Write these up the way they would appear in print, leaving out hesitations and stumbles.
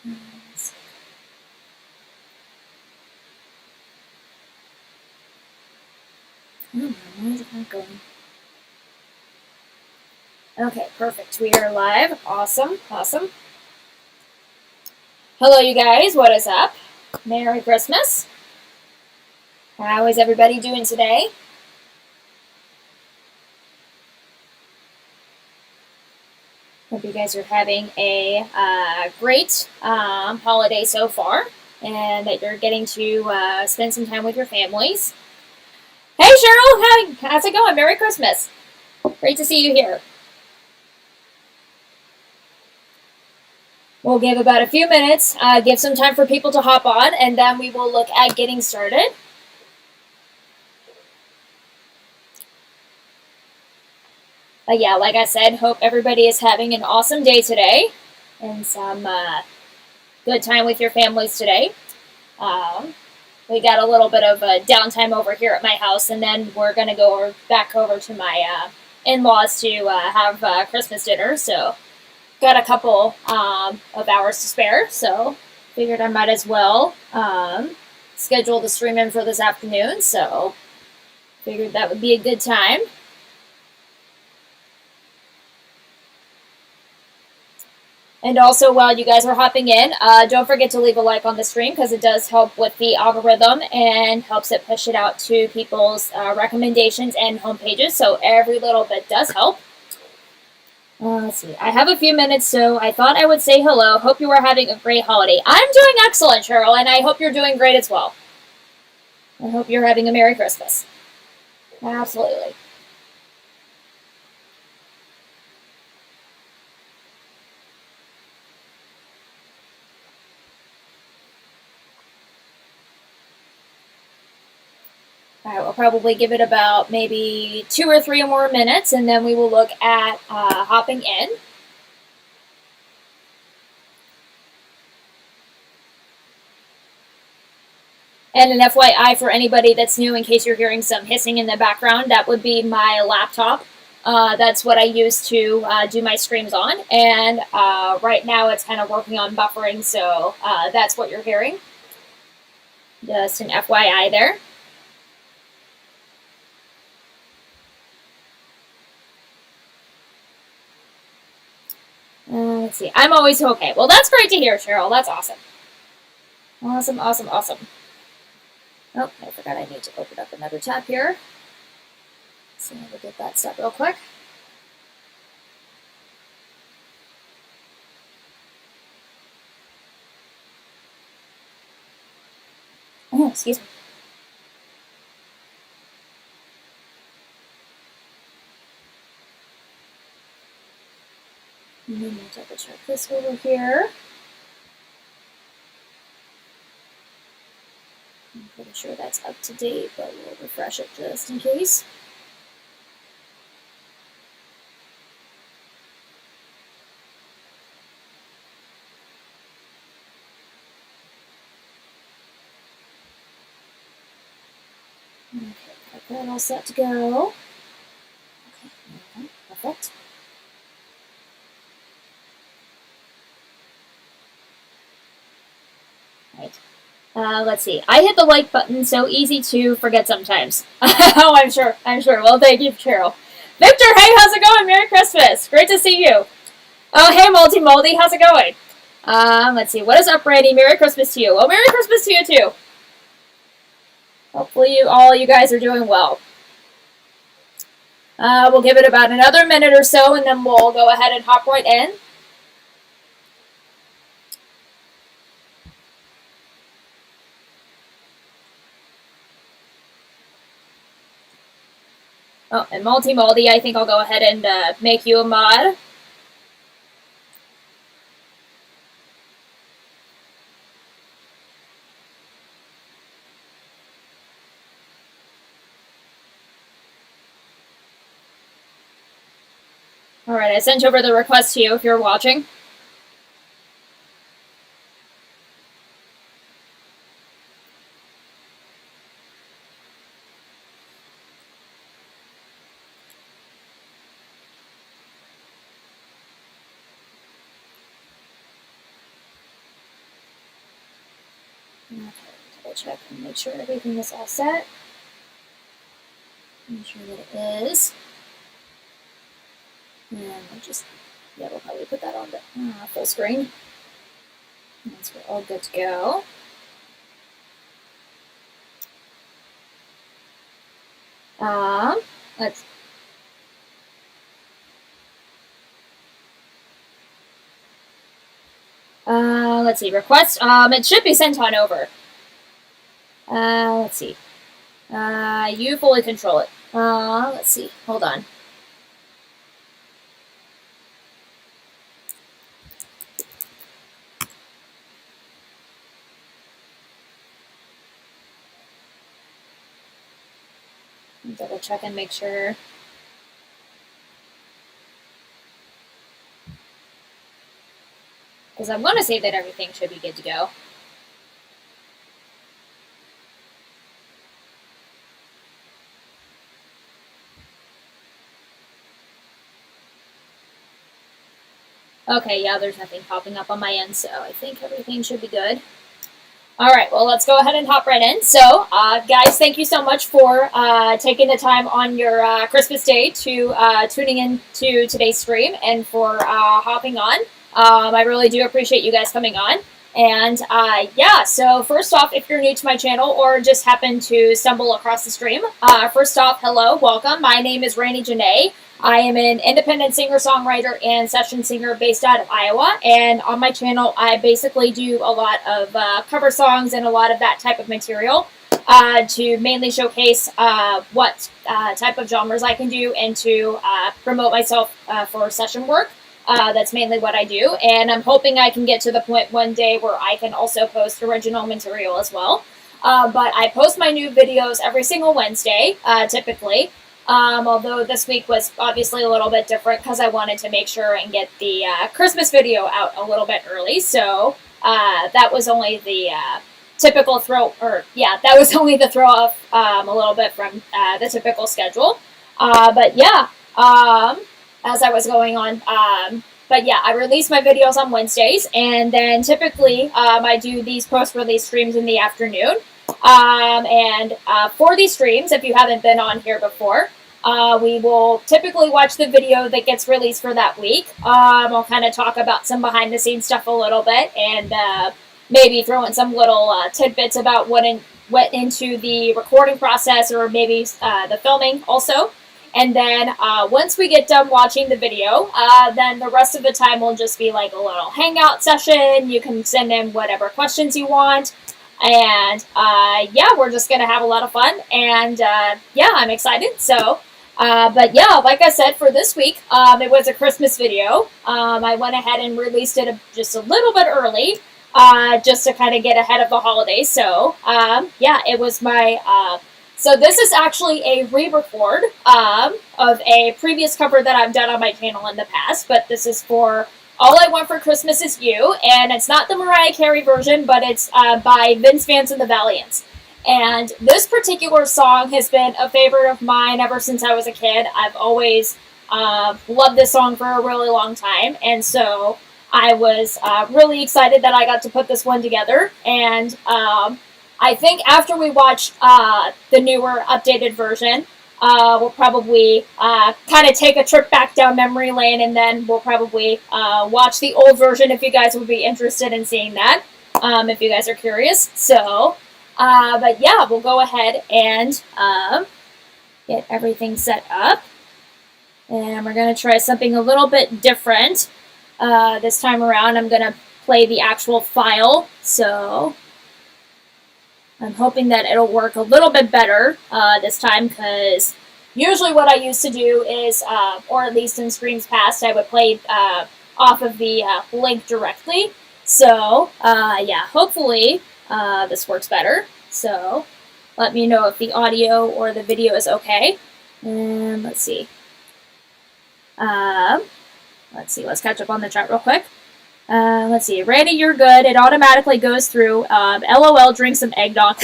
Oh, why is it not going? Okay, perfect. We are live. Awesome, awesome. Hello, you guys. What is up? Merry Christmas. How is everybody doing today? Hope you guys are having a great holiday so far, and that you're getting to spend some time with your families. Hey, Cheryl. How's it going? Merry Christmas. Great to see you here. We'll give about a few minutes, give some time for people to hop on, and then we will look at getting started. Yeah, like I said, hope everybody is having an awesome day today and some good time with your families today. We got a little bit of a downtime over here at my house, and then we're going to go back over to my in-laws to have Christmas dinner. So got a couple of hours to spare, so figured I might as well schedule the stream in for this afternoon. So figured that would be a good time. And also, while you guys are hopping in, don't forget to leave a like on the stream because it does help with the algorithm and helps it push it out to people's recommendations and home pages. So every little bit does help. Let's see. I have a few minutes, so I thought I would say hello. Hope you are having a great holiday. I'm doing excellent, Cheryl, and I hope you're doing great as well. I hope you're having a Merry Christmas. Absolutely. All right, we'll probably give it about maybe 2 or 3 more minutes, and then we will look at hopping in. And an FYI for anybody that's new, in case you're hearing some hissing in the background, that would be my laptop. That's what I use to do my streams on. And right now it's kind of working on buffering, so that's what you're hearing. Just an FYI there. Let's see. I'm always okay. Well, that's great to hear, Cheryl. That's awesome. Awesome, awesome, awesome. Oh, I forgot I need to open up another tab here. So we'll get that set real quick. Oh, excuse me. And then we'll double check this over here. I'm pretty sure that's up to date, but we'll refresh it just in case. Okay, got that all set to go. Okay, perfect. Right. Let's see. I hit the like button, so easy to forget sometimes. Oh, I'm sure. Well, thank you, Cheryl. Victor, hey, how's it going? Merry Christmas. Great to see you. Oh, hey, Multi Moldy, how's it going? Let's see. What is up, Randy? Merry Christmas to you. Well, Merry Christmas to you, too. Hopefully all you guys are doing well. We'll give it about another minute or so, and then we'll go ahead and hop right in. Oh, and Multi Moldy, I think I'll go ahead and make you a mod. Alright, I sent over the request to you if you're watching. Okay, double check and make sure everything is all set. Make sure that it is. And we'll just, yeah, we'll probably put that on the full screen. Once we're all good to go. Let's see, request, it should be sent on over. Let's see. You fully control it. Let's see, hold on. Double check and make sure. Because I want to say that everything should be good to go. Okay, yeah, there's nothing popping up on my end, so I think everything should be good. All right, well, let's go ahead and hop right in. So, guys, thank you so much for taking the time on your Christmas day to tuning in to today's stream and for hopping on. I really do appreciate you guys coming on. And yeah, so first off, if you're new to my channel or just happen to stumble across the stream, first off, hello, welcome. My name is Janee. I am an independent singer-songwriter and session singer based out of Iowa, and on my channel I basically do a lot of cover songs and a lot of that type of material to mainly showcase what type of genres I can do and to promote myself for session work. That's mainly what I do, and I'm hoping I can get to the point one day where I can also post original material as well. But I post my new videos every single Wednesday, typically. Although this week was obviously a little bit different because I wanted to make sure and get the Christmas video out a little bit early. So that was only the typical that was only the throw off a little bit from the typical schedule. But yeah, as I was going on, but yeah, I release my videos on Wednesdays, and then typically I do these post-release streams in the afternoon. And for these streams, if you haven't been on here before, we will typically watch the video that gets released for that week. I'll kind of talk about some behind-the-scenes stuff a little bit, and maybe throw in some little tidbits about what went into the recording process, or maybe the filming also. And then once we get done watching the video, then the rest of the time will just be like a little hangout session. You can send in whatever questions you want. And yeah, we're just going to have a lot of fun. And yeah, I'm excited. So, but yeah, like I said, for this week, it was a Christmas video. I went ahead and released it just a little bit early, just to kind of get ahead of the holidays. So, yeah, it was my... So this is actually a re-record of a previous cover that I've done on my channel in the past, but this is for All I Want for Christmas Is You, and it's not the Mariah Carey version, but it's by Vince Vance and the Valiants. And this particular song has been a favorite of mine ever since I was a kid. I've always loved this song for a really long time, and so I was really excited that I got to put this one together, and I think after we watch the newer, updated version, we'll probably kind of take a trip back down memory lane, and then we'll probably watch the old version if you guys would be interested in seeing that, if you guys are curious. So, but yeah, we'll go ahead and get everything set up. And we're going to try something a little bit different. This time around, I'm going to play the actual file, so... I'm hoping that it'll work a little bit better this time, because usually what I used to do is, or at least in streams past, I would play off of the link directly. So, yeah, hopefully this works better. So, let me know if the audio or the video is okay. And let's see. Let's catch up on the chat real quick. Let's see. Randy, you're good. It automatically goes through. LOL, drink some eggnog.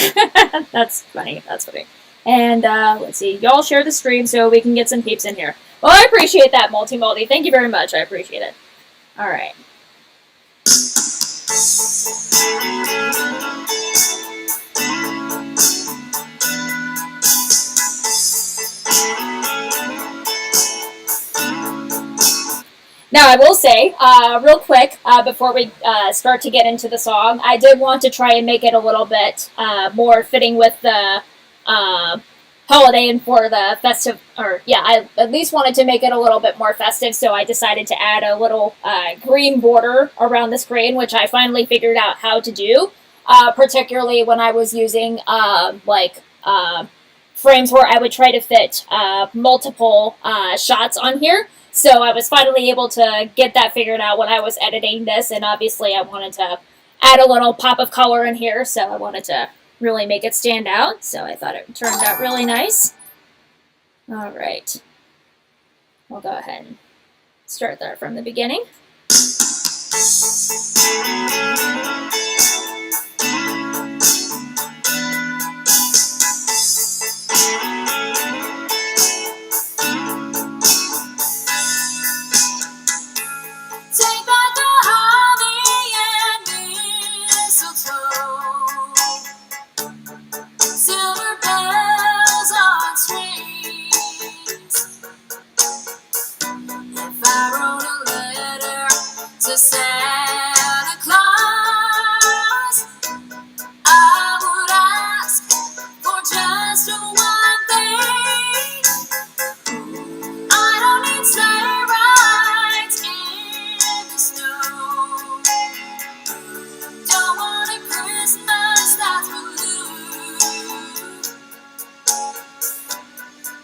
That's funny. That's funny. And let's see. Y'all share the stream so we can get some peeps in here. Well, I appreciate that, Multi-Multi. Thank you very much. I appreciate it. All right. Now, I will say, real quick, before we start to get into the song, I did want to try and make it a little bit more fitting with the holiday and for the festive, or yeah, I at least wanted to make it a little bit more festive, so I decided to add a little green border around the screen, which I finally figured out how to do, particularly when I was using frames where I would try to fit multiple shots on here. So I was finally able to get that figured out when I was editing this, and obviously I wanted to add a little pop of color in here, so I wanted to really make it stand out, so I thought it turned out really nice. Alright, we'll go ahead and start there from the beginning.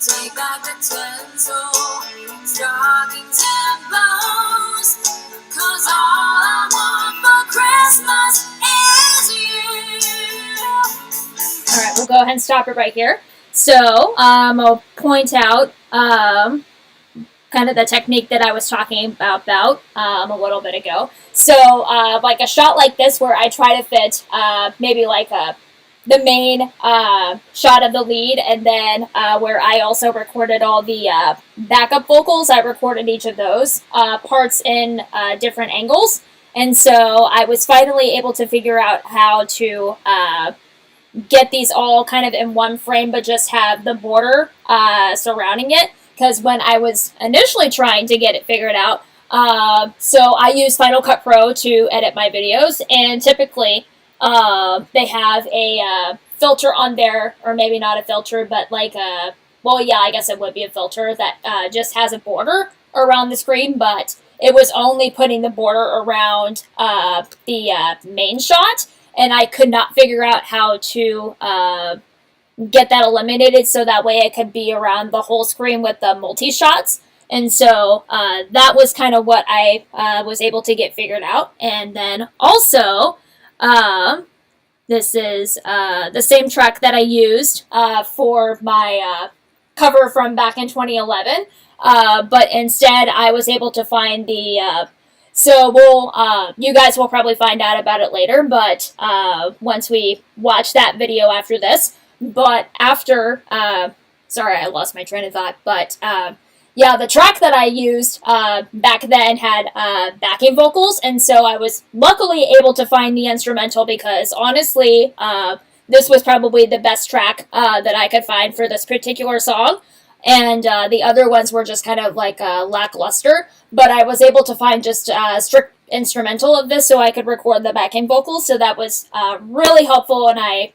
Take back the tinsel, stockings and bows, 'cause all I want for Christmas is you. Alright, we'll go ahead and stop it right here. So, I'll point out kind of the technique that I was talking about a little bit ago. So, like a shot like this where I try to fit maybe like the main shot of the lead, and then where I also recorded all the backup vocals, I recorded each of those parts in different angles. And so I was finally able to figure out how to get these all kind of in one frame, but just have the border surrounding it. Because when I was initially trying to get it figured out, so I use Final Cut Pro to edit my videos, and typically they have a filter on there, or maybe not a filter, but like a, well, yeah, I guess it would be a filter that just has a border around the screen, but it was only putting the border around the main shot, and I could not figure out how to get that eliminated so that way it could be around the whole screen with the multi-shots. And so that was kind of what I was able to get figured out. And then also, this is the same track that I used for my cover from back in 2011. But instead, I was able to find the... so you guys will probably find out about it later, but once we watch that video after this. But after... sorry, I lost my train of thought, but... yeah, the track that I used back then had backing vocals, and so I was luckily able to find the instrumental because, honestly, this was probably the best track that I could find for this particular song, and the other ones were just kind of like lackluster, but I was able to find just a strict instrumental of this so I could record the backing vocals, so that was really helpful, and I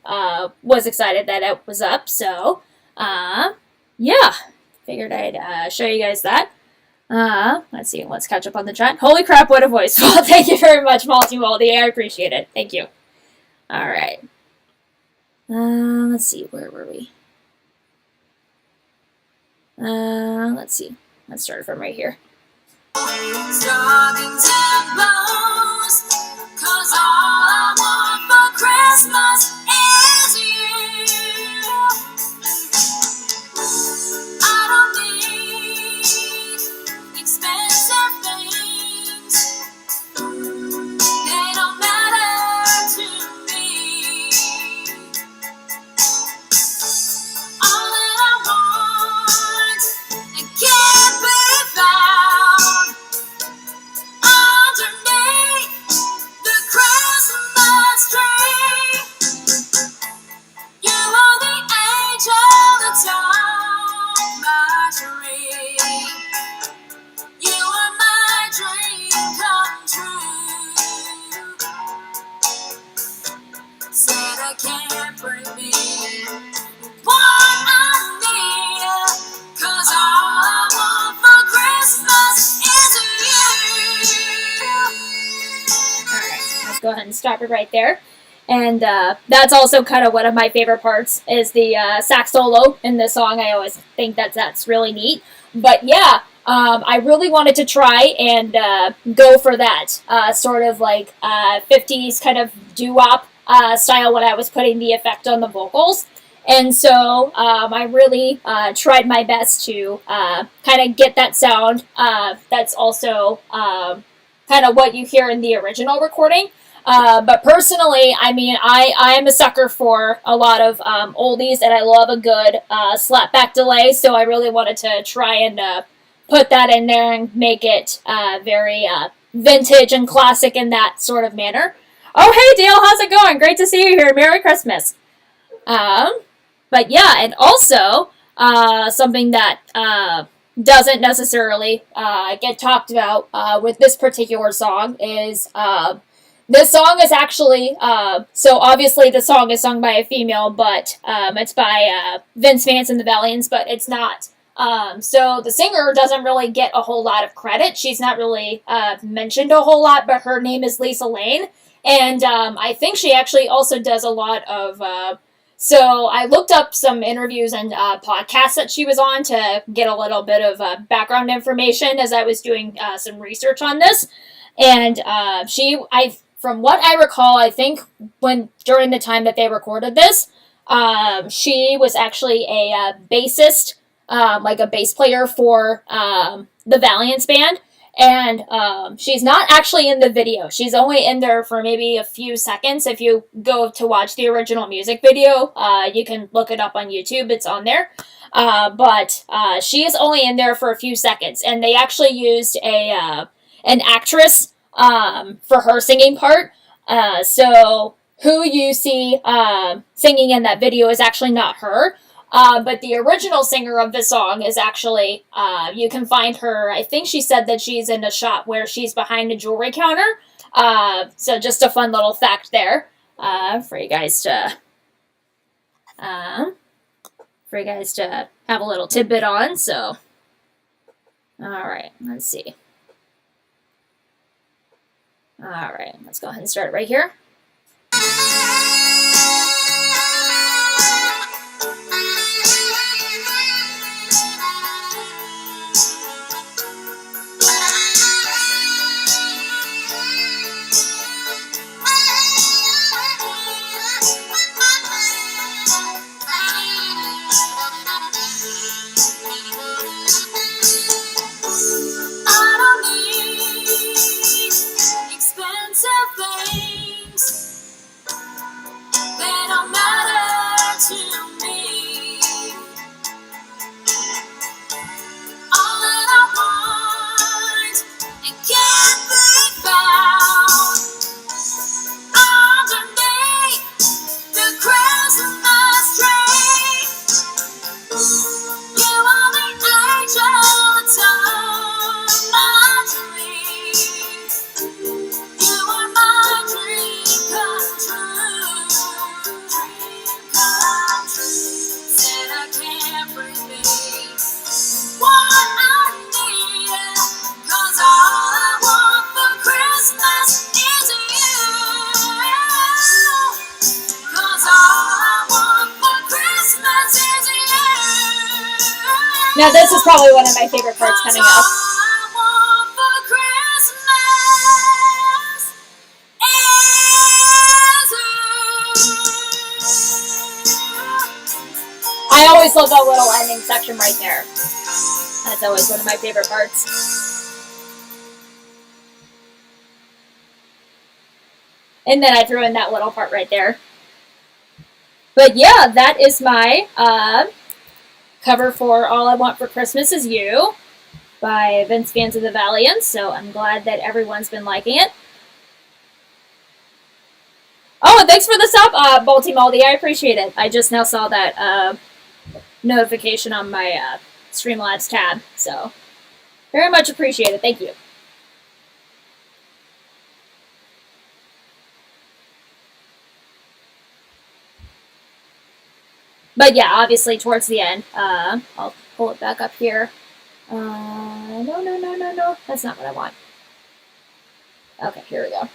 was excited that it was up, so, yeah. Figured I'd show you guys that. Let's see, let's catch up on the chat. Holy crap, what a voice. Well, thank you very much, Malty. I appreciate it. Thank you. Alright. Let's see, where were we? Let's see. Let's start from right here. Stockings and bows, 'cause all I want for Christmas is you. I don't need expensive things, they don't matter to me. All that I want, it can't be found underneath go ahead and stop it right there. And that's also kind of one of my favorite parts is the sax solo in the song. I always think that's really neat. But yeah, I really wanted to try and go for that sort of like 50s kind of doo-wop style when I was putting the effect on the vocals. And so I really tried my best to kind of get that sound that's also kind of what you hear in the original recording. But personally, I mean, I am a sucker for a lot of oldies, and I love a good slapback delay, so I really wanted to try and put that in there and make it very vintage and classic in that sort of manner. Oh, hey, Dale, how's it going? Great to see you here. Merry Christmas. But yeah, and also something that doesn't necessarily get talked about with this particular song is this song is actually so obviously the song is sung by a female, but it's by Vince Vance and the Valiants, but it's not. So the singer doesn't really get a whole lot of credit. She's not really mentioned a whole lot, but her name is Lisa Lane, and I think she actually also does a lot of. So I looked up some interviews and podcasts that she was on to get a little bit of background information as I was doing some research on this. And from what I recall, I think during the time that they recorded this, she was actually a bassist, like a bass player for the Valiants band. And she's not actually in the video. She's only in there for maybe a few seconds. If you go to watch the original music video, you can look it up on YouTube. It's on there. But she is only in there for a few seconds. And they actually used an actress for her singing part. So who you see singing in that video is actually not her. But the original singer of the song is actually, you can find her, I think she said that she's in a shot where she's behind a jewelry counter. So just a fun little fact there for you guys to have a little tidbit on. So, all right, let's see. All right, let's go ahead and start right here. Now this is probably one of my favorite parts coming up. I always love that little ending section right there. That's always one of my favorite parts. And then I threw in that little part right there. But yeah, that is my cover for All I Want for Christmas Is You by Vince Vance of the Valiants. So I'm glad that everyone's been liking it. Oh, and thanks for the sub, Balti Maldi. I appreciate it. I just now saw that notification on my Streamlabs tab. So very much appreciate it. Thank you. But yeah, obviously towards the end, I'll pull it back up here. No. That's not what I want. Okay, here we go.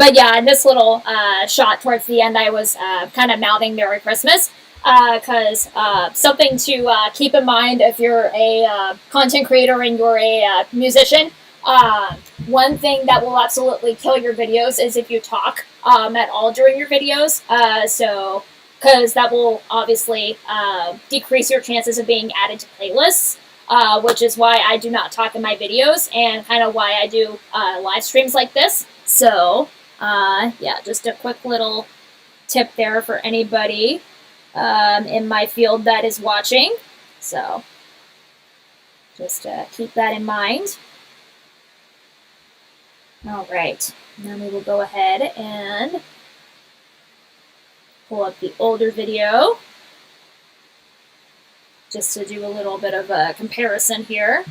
But yeah, in this little shot towards the end, I was kind of mouthing Merry Christmas. Because something to keep in mind if you're a content creator and you're a musician, one thing that will absolutely kill your videos is if you talk at all during your videos. Because that will obviously decrease your chances of being added to playlists. Which is why I do not talk in my videos and kind of why I do live streams like this. So, yeah, just a quick little tip there for anybody in my field that is watching. So, just keep that in mind. All right, now we will go ahead and pull up the older video just to do a little bit of a comparison here.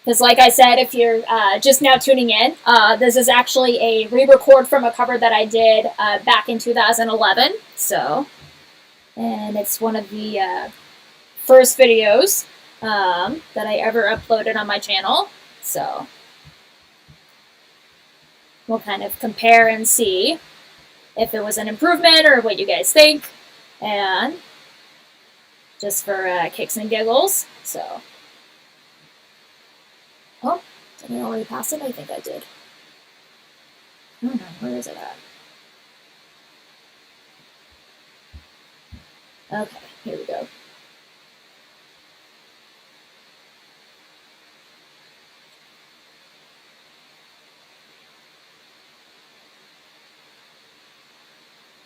Because like I said, if you're just now tuning in, this is actually a re-record from a cover that I did back in 2011. So, and it's one of the first videos that I ever uploaded on my channel. So, we'll kind of compare and see if it was an improvement or what you guys think. And just for kicks and giggles. So, oh, did I already pass it? I think I did. I don't know, where is it at? Okay, here we go.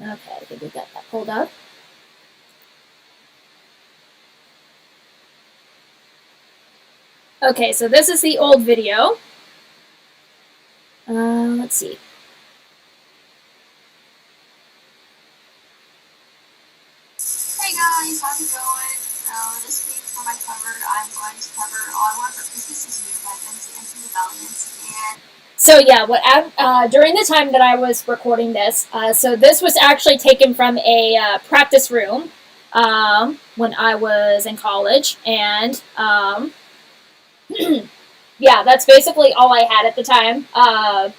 Okay, I think we got that pulled up. Okay, so this is the old video. Let's see. Hey guys, how's it going? So this week for my cover, I'm going to cover All I Want for Christmas Is You by Vincent and the Valiant. And so yeah, during the time that I was recording this, so this was actually taken from a practice room when I was in college, and yeah, that's basically all I had at the time.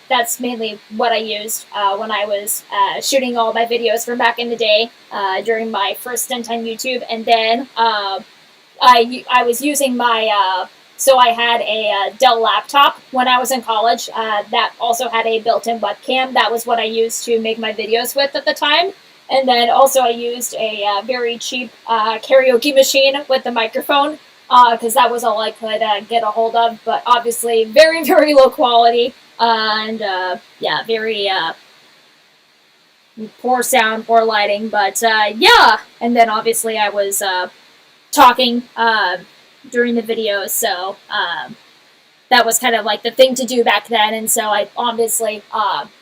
That's mainly what I used when I was shooting all my videos from back in the day during my first stint on YouTube. And then I was using my, so I had a Dell laptop when I was in college that also had a built-in webcam. That was what I used to make my videos with at the time. And then also I used a very cheap karaoke machine with the microphone. Because that was all I could get a hold of, but obviously very, very low quality, and yeah, very poor sound, poor lighting, but yeah, and then obviously I was talking during the videos, so that was kind of like the thing to do back then, and so I obviously,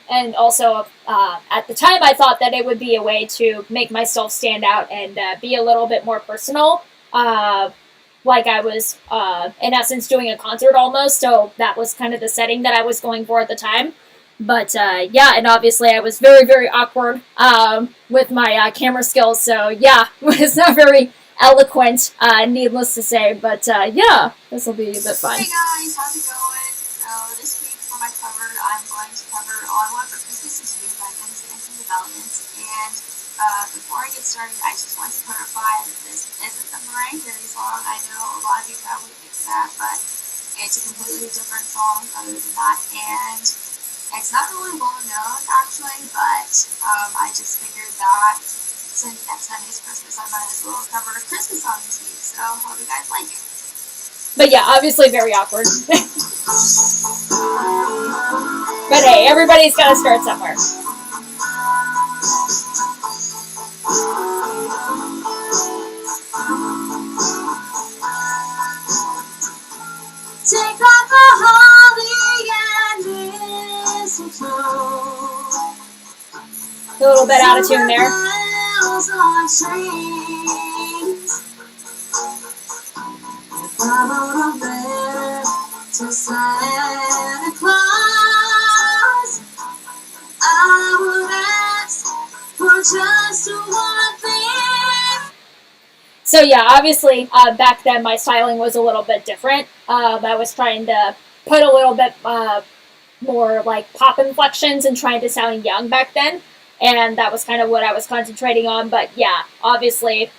and also at the time I thought that it would be a way to make myself stand out and be a little bit more personal, like I was, in essence, doing a concert almost, so that was kind of the setting that I was going for at the time. But, yeah, and obviously I was very, very awkward with my camera skills, so yeah, it was not very eloquent, needless to say, but yeah, this will be a bit fun. hey guys, how's it going? So this week for my cover, I'm going to cover All I Want for Christmas Is You by Vincent and the Valiant. And before I get started, I just want to clarify that this isn't the Mariah Carey song. I know a lot of you probably think that, but it's a completely different song other than that. And it's not really well known, actually, but I just figured that since next Sunday's Christmas, I might as well cover a Christmas song this week. So hope you guys like it. But yeah, obviously very awkward. But hey, everybody's got to start somewhere. Take off the holly and mistletoe. A little bit out of tune there. Bells on strings. I wrote a letter to Santa Claus. I would ask for just one thing. So yeah, obviously back then my styling was a little bit different. I was trying to put a little bit more like pop inflections and trying to sound young back then. And that was kind of what I was concentrating on. But yeah, obviously,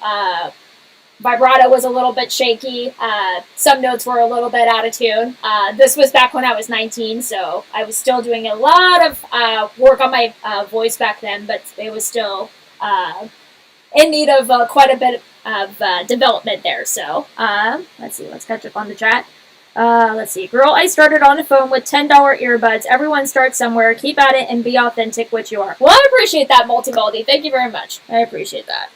vibrato was a little bit shaky. Some notes were a little bit out of tune. This was back when I was 19, so I was still doing a lot of work on my voice back then, but it was still in need of quite a bit of development there. So let's see, let's catch up on the chat. Let's see. Girl, I started on the phone with $10 earbuds. Everyone starts somewhere. Keep at it and be authentic what you are. Well, I appreciate that, Multi-Melody. Thank you very much. I appreciate that.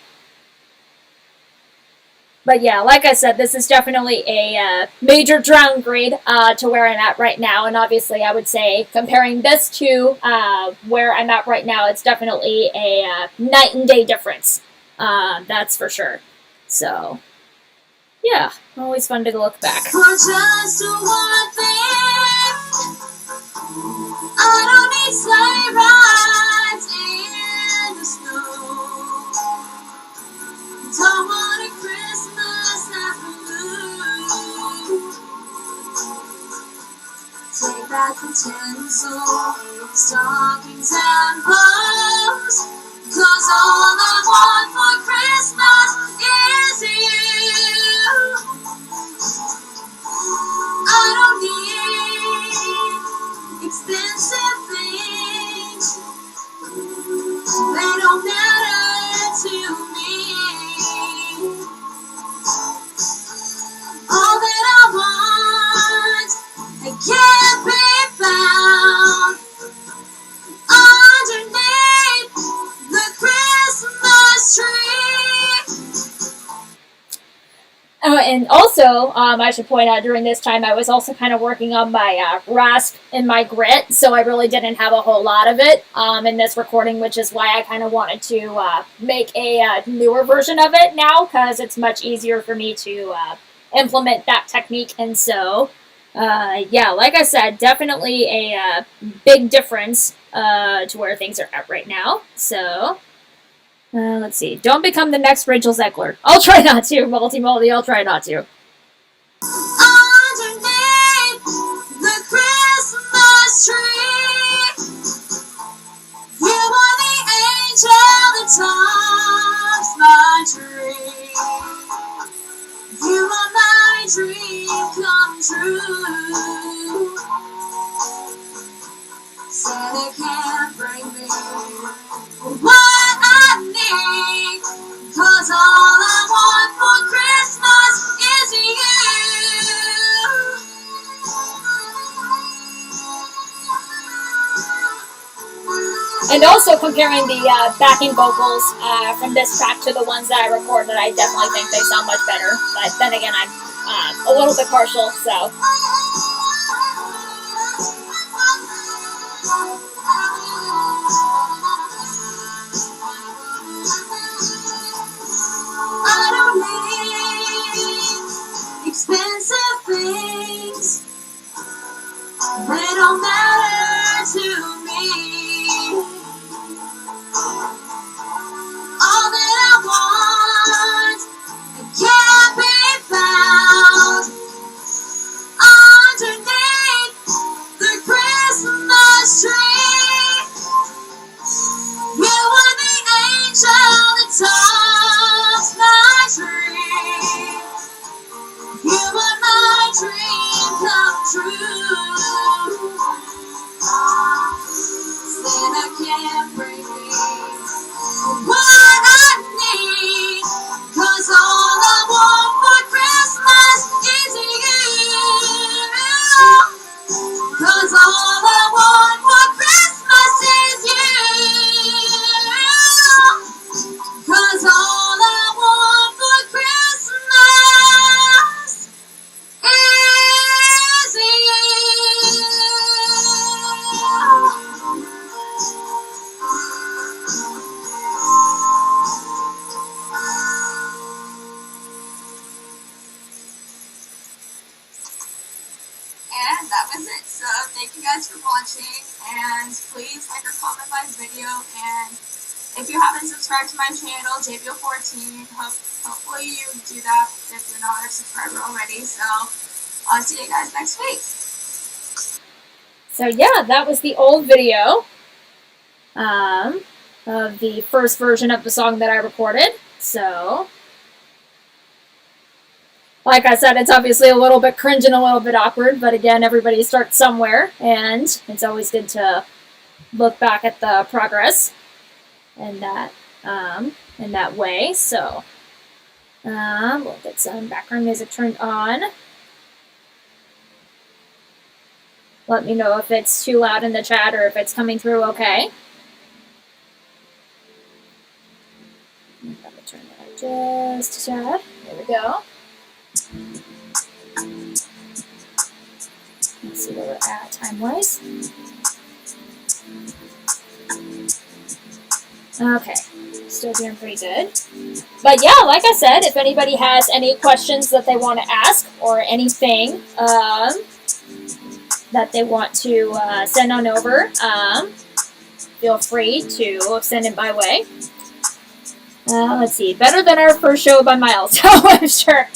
But yeah, like I said, this is definitely a major downgrade to where I'm at right now. And obviously, I would say comparing this to where I'm at right now, it's definitely a night and day difference. That's for sure. So, yeah, always fun to look back. For just one thing, I don't need sleigh rides in the snow. Don't want a Christmas afternoon. Take back the tinsel, stockings and bows. 'Cause all I want for Christmas is you. I don't need expensive things. They don't matter to me. All that I want, it can't be found underneath the Christmas tree. Oh, and also, I should point out during this time, I was also kind of working on my rasp and my grit, so I really didn't have a whole lot of it in this recording, which is why I kind of wanted to make a newer version of it now, because it's much easier for me to implement that technique. And so, yeah, like I said, definitely a big difference to where things are at right now. So, let's see. Don't become the next Rachel Zegler. I'll try not to, Multi-Multi. I'll try not to. Underneath the Christmas tree, you are the angel that tops my tree. You are my dream come true. Santa can't bring me what I need, 'cause all I want for Christmas is you. And also comparing the backing vocals from this track to the ones that I recorded, I definitely think they sound much better. But then again, I'm a little bit partial, so. I don't need expensive things. They don't matter to me. All that I want, it can't be found underneath the Christmas tree. You are the angel that tops my tree. You are my dream come true. Santa can't bring me what I need, 'cause all I want for Christmas is you. 'Cause all I want for Christmas is you. 'Cause all I want for Christmas is you. And that was it. So thank you guys for watching, and please like or comment my video, and if you haven't subscribed to my channel, JBO14, hopefully you do that if you're not a subscriber already. So I'll see you guys next week. So yeah, that was the old video of the first version of the song that I recorded. So, like I said, it's obviously a little bit cringe and a little bit awkward, but again, everybody starts somewhere, and it's always good to look back at the progress in that way. So, we'll get some background music turned on. Let me know if it's too loud in the chat or if it's coming through okay. I'm going to turn that up just a tad. There we go. Let's see where we're at time-wise. Okay, still doing pretty good. But yeah, like I said, if anybody has any questions that they want to ask or anything that they want to send on over, feel free to send it my way. Let's see, better than our first show by miles. Oh, I'm sure.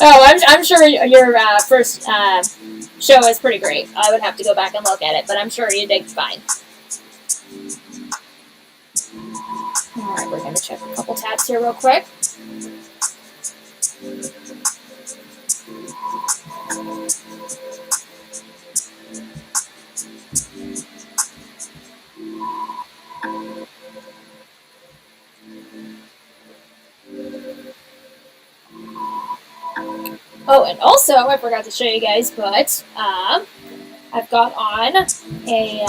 Oh, I'm sure your first show is pretty great. I would have to go back and look at it, but I'm sure you did fine. All right, we're going to check a couple tabs here real quick. Oh, and also, I forgot to show you guys, but I've got on a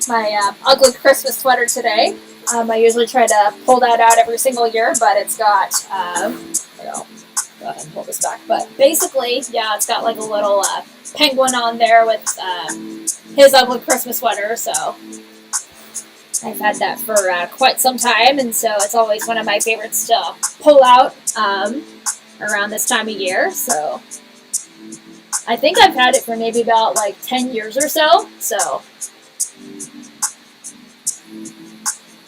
my ugly Christmas sweater today. I usually try to pull that out every single year, but it's got, here, I'll go ahead and pull this back. But basically, yeah, it's got like a little penguin on there with his ugly Christmas sweater, so I've had that for quite some time, and so it's always one of my favorites to pull out around this time of year. So I think I've had it for maybe about like 10 years or so.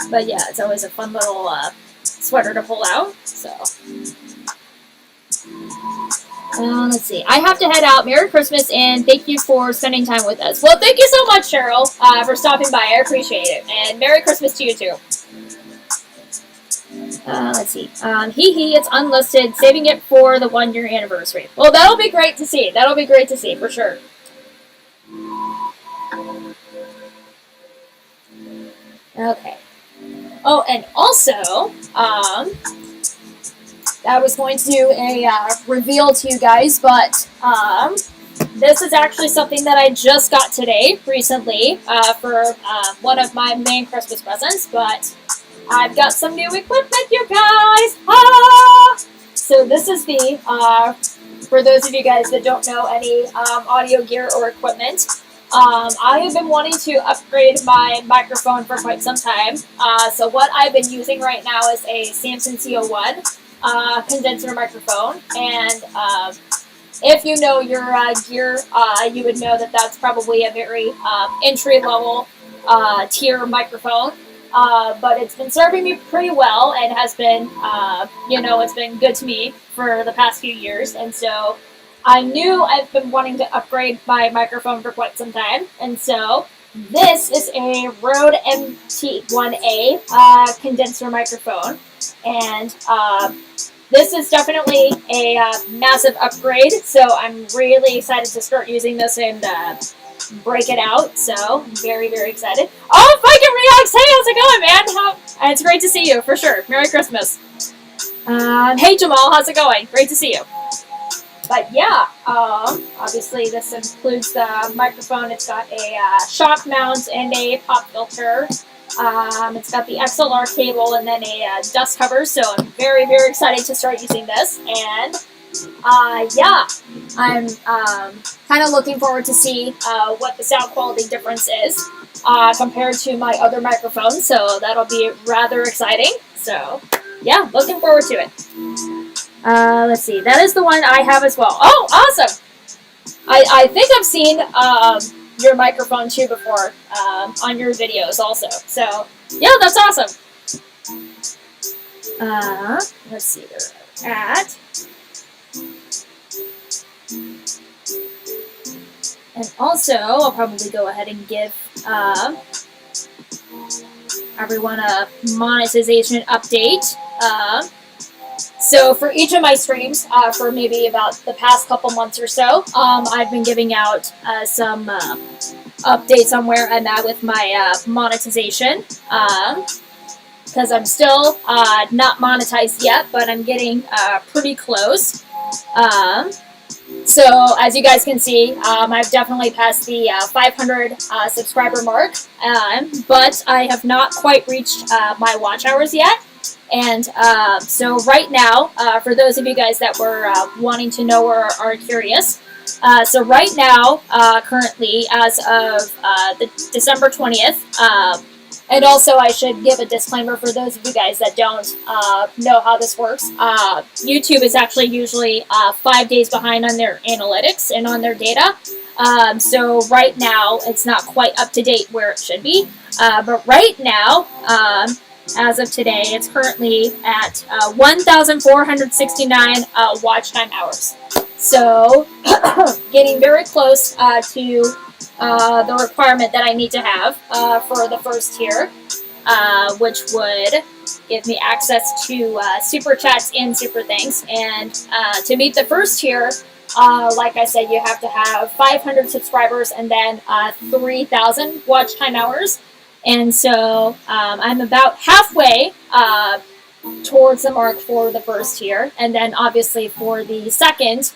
But yeah, it's always a fun little sweater to pull out. So let's see. I have to head out. Merry Christmas, and thank you for spending time with us. Well, thank you so much, Cheryl, for stopping by. I appreciate it. And Merry Christmas to you, too. Let's see. It's unlisted. Saving it for the 1 year anniversary. Well, that'll be great to see. That'll be great to see, for sure. Okay. Oh, and also, I was going to do a reveal to you guys, but this is actually something that I just got today, recently, for one of my main Christmas presents, but I've got some new equipment, you guys! Ah! So this is the, for those of you guys that don't know any audio gear or equipment, I have been wanting to upgrade my microphone for quite some time. So what I've been using right now is a Samson CO1 condenser microphone. And if you know your gear, you would know that that's probably a very entry-level tier microphone. But it's been serving me pretty well and has been, it's been good to me for the past few years. And so I knew I've been wanting to upgrade my microphone for quite some time, and so this is a Rode MT1A condenser microphone, and this is definitely a massive upgrade, so I'm really excited to start using this and break it out, so I'm very, very excited. Oh, Viking Reacts! Hey, how's it going, man? It's great to see you, for sure. Merry Christmas. Hey, Jamal, how's it going? Great to see you. But yeah, obviously this includes the microphone. It's got a shock mount and a pop filter. It's got the XLR cable and then a dust cover. So I'm very, very excited to start using this. And yeah, I'm kind of looking forward to see what the sound quality difference is compared to my other microphones. So that'll be rather exciting. So yeah, looking forward to it. Let's see. That is the one I have as well. Oh, awesome! I think I've seen your microphone too before on your videos also. So yeah, that's awesome. Let's see where we're at. And Also, I'll probably go ahead and give everyone a monetization update. So for each of my streams, for maybe about the past couple months or so, I've been giving out some updates on where I'm at with my monetization. Because I'm still not monetized yet, but I'm getting pretty close. So as you guys can see, I've definitely passed the 500 subscriber mark, but I have not quite reached my watch hours yet. And so right now, for those of you guys that were wanting to know or are curious, so right now, currently, as of the December 20th, and also I should give a disclaimer for those of you guys that don't know how this works. YouTube is actually usually 5 days behind on their analytics and on their data. So right now, it's not quite up to date where it should be. But right now, as of today, it's currently at 1,469 watch time hours. So, getting very close to the requirement that I need to have for the first tier, which would give me access to super chats and super things. And to meet the first tier, like I said, you have to have 500 subscribers and then 3,000 watch time hours. And so I'm about halfway towards the mark for the first tier. And then obviously for the second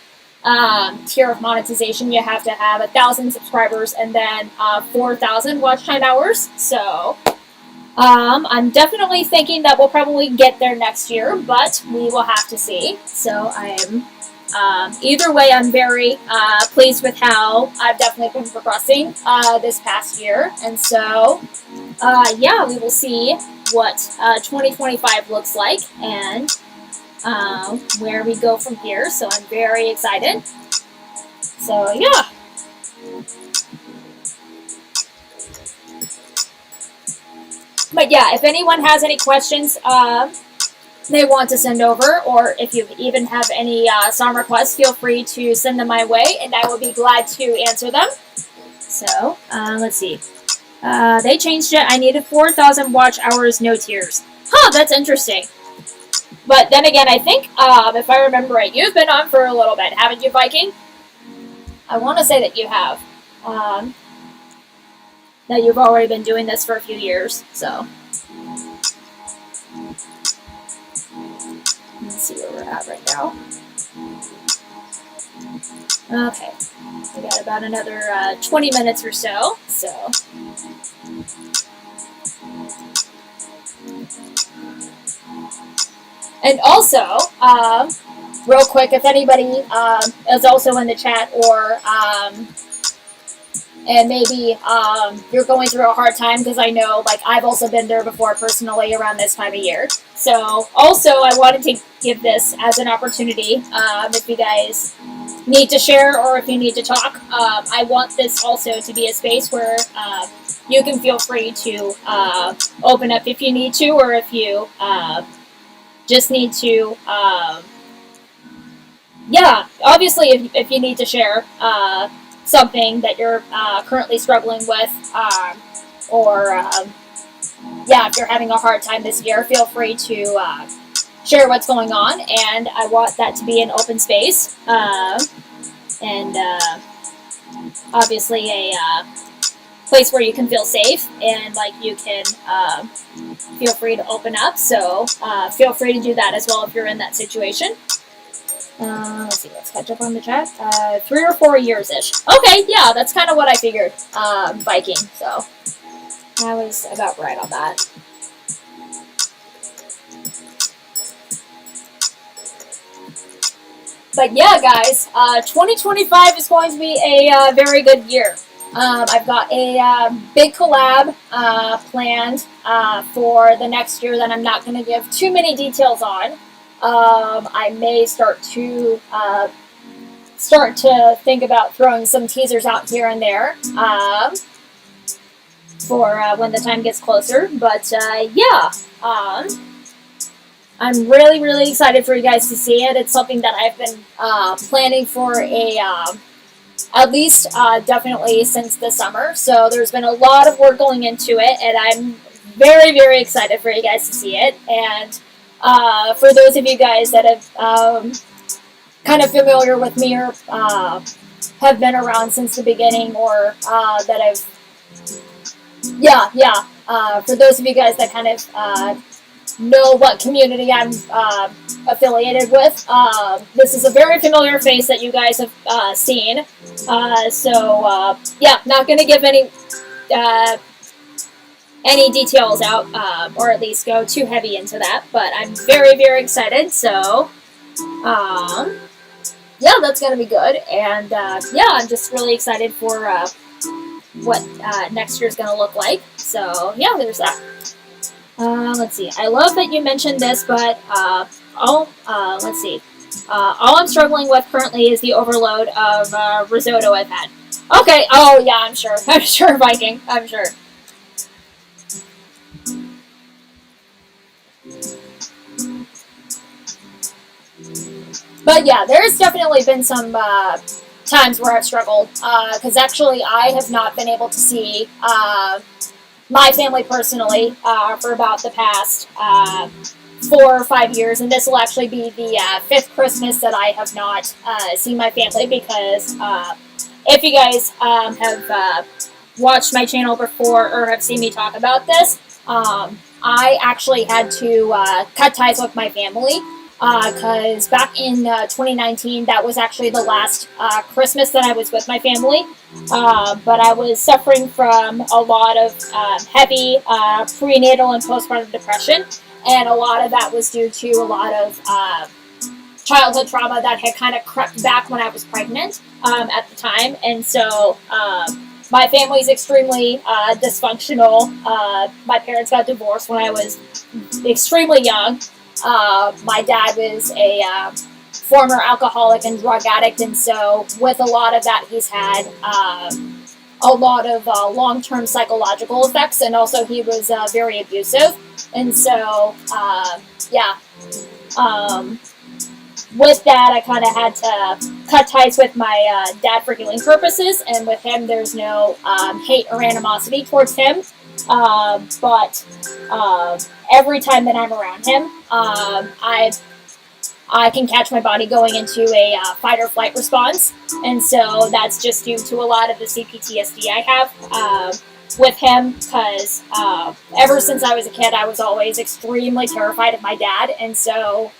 tier of monetization, you have to have 1,000 subscribers and then 4,000 watch time hours. So I'm definitely thinking that we'll probably get there next year, but we will have to see. So I'm either way, I'm very pleased with how I've definitely been progressing this past year. And so, yeah, we will see what 2025 looks like and where we go from here. So I'm very excited. So, yeah. But yeah, if anyone has any questions they want to send over, or if you even have any song requests, feel free to send them my way, and I will be glad to answer them. So, let's see. They changed it. I needed 4,000 watch hours, no tears. Huh, that's interesting. But then again, I think, if I remember right, you've been on for a little bit, haven't you, Viking? I want to say that you have. That you've already been doing this for a few years, so. Let's see where we're at right now. Okay, we got about another 20 minutes or so. And also, real quick, if anybody is also in the chat or and maybe you're going through a hard time, because I know, like, I've also been there before personally around this time of year. So also I wanted to give this as an opportunity if you guys need to share or if you need to talk. I want this also to be a space where you can feel free to open up if you need to, or if you just need to, yeah, obviously if you need to share something that you're currently struggling with, or yeah, if you're having a hard time this year, feel free to share what's going on, and I want that to be an open space, and obviously a place where you can feel safe and like you can feel free to open up. So feel free to do that as well if you're in that situation. Let's see, let's catch up on the chat. 3 or 4 years-ish. Okay, yeah, that's kind of what I figured, Viking, so I was about right on that. But yeah, guys, 2025 is going to be a very good year. I've got a big collab planned for the next year that I'm not going to give too many details on. I may start to think about throwing some teasers out here and there for when the time gets closer. But yeah, I'm really, really excited for you guys to see it. It's something that I've been planning for a at least definitely since the summer. So there's been a lot of work going into it, and I'm very, very excited for you guys to see it. And for those of you guys that have kind of familiar with me or have been around since the beginning, or that have, for those of you guys that kind of know what community I'm affiliated with, this is a very familiar face that you guys have seen. Not going to give any details out, or at least go too heavy into that, but I'm very, very excited. So, that's going to be good. And I'm just really excited for what next year's going to look like. So, there's that. Let's see. I love that you mentioned this, but let's see. All I'm struggling with currently is the overload of risotto I've had. Okay. Oh yeah, I'm sure. I'm sure, Viking. I'm sure. But yeah, there's definitely been some times where I've struggled, because actually I have not been able to see my family personally for about the past 4 or 5 years, and this will actually be the 5th Christmas that I have not seen my family, because if you guys have watched my channel before or have seen me talk about this, I actually had to cut ties with my family, because back in 2019, that was actually the last Christmas that I was with my family. But I was suffering from a lot of heavy prenatal and postpartum depression, and a lot of that was due to a lot of childhood trauma that had kind of crept back when I was pregnant at the time. And so my family's extremely dysfunctional. My parents got divorced when I was extremely young. My dad was a former alcoholic and drug addict, and so with a lot of that, he's had a lot of long-term psychological effects, and also he was very abusive. And so, with that, I kind of had to cut ties with my dad for healing purposes, and with him, there's no hate or animosity towards him. But every time that I'm around him, I can catch my body going into a fight or flight response, and so that's just due to a lot of the CPTSD I have with him, because ever since I was a kid, I was always extremely terrified of my dad, and so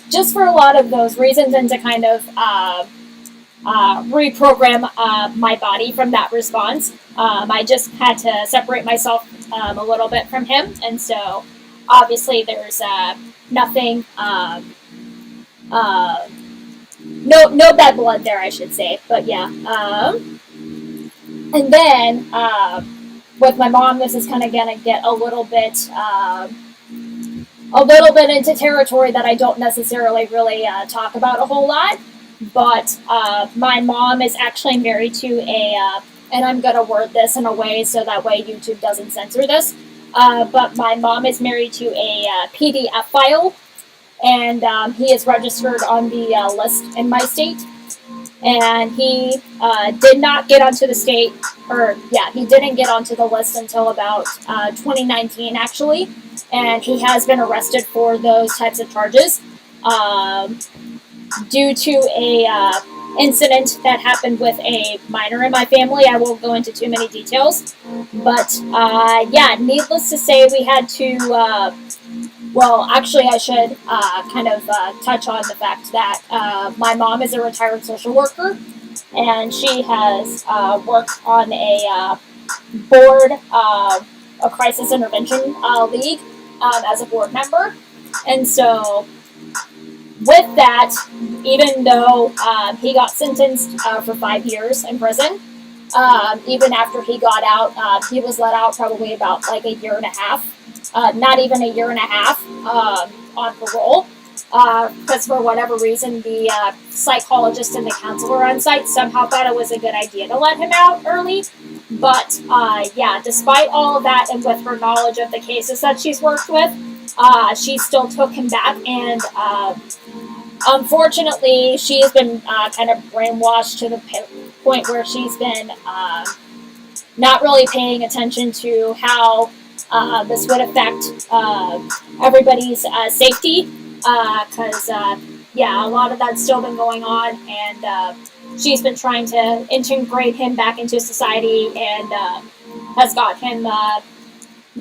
just for a lot of those reasons, and to kind of reprogram my body from that response, I just had to separate myself a little bit from him, and so obviously there's nothing, no bad blood there, I should say, but yeah. And then with my mom, this is kind of gonna get a little bit into territory that I don't necessarily really talk about a whole lot. But my mom is actually married to and I'm going to word this in a way so that way YouTube doesn't censor this, but my mom is married to a PDF file, and he is registered on the list in my state, and he did not get onto the he didn't get onto the list until about 2019, actually, and he has been arrested for those types of charges. Due to a incident that happened with a minor in my family. I won't go into too many details, but needless to say, we had to, actually I should kind of touch on the fact that my mom is a retired social worker, and she has worked on a board, a crisis intervention league, as a board member, and so with that, even though he got sentenced for 5 years in prison, even after he got out, he was let out probably about like a year and a half, not even a year and a half, on parole, because for whatever reason, the psychologist and the counselor on site somehow thought it was a good idea to let him out early. But despite all of that, and with her knowledge of the cases that she's worked with, she still took him back and unfortunately, she has been kind of brainwashed to the point where she's been not really paying attention to how this would affect everybody's safety. Because, yeah, a lot of that's still been going on, and she's been trying to integrate him back into society and has got him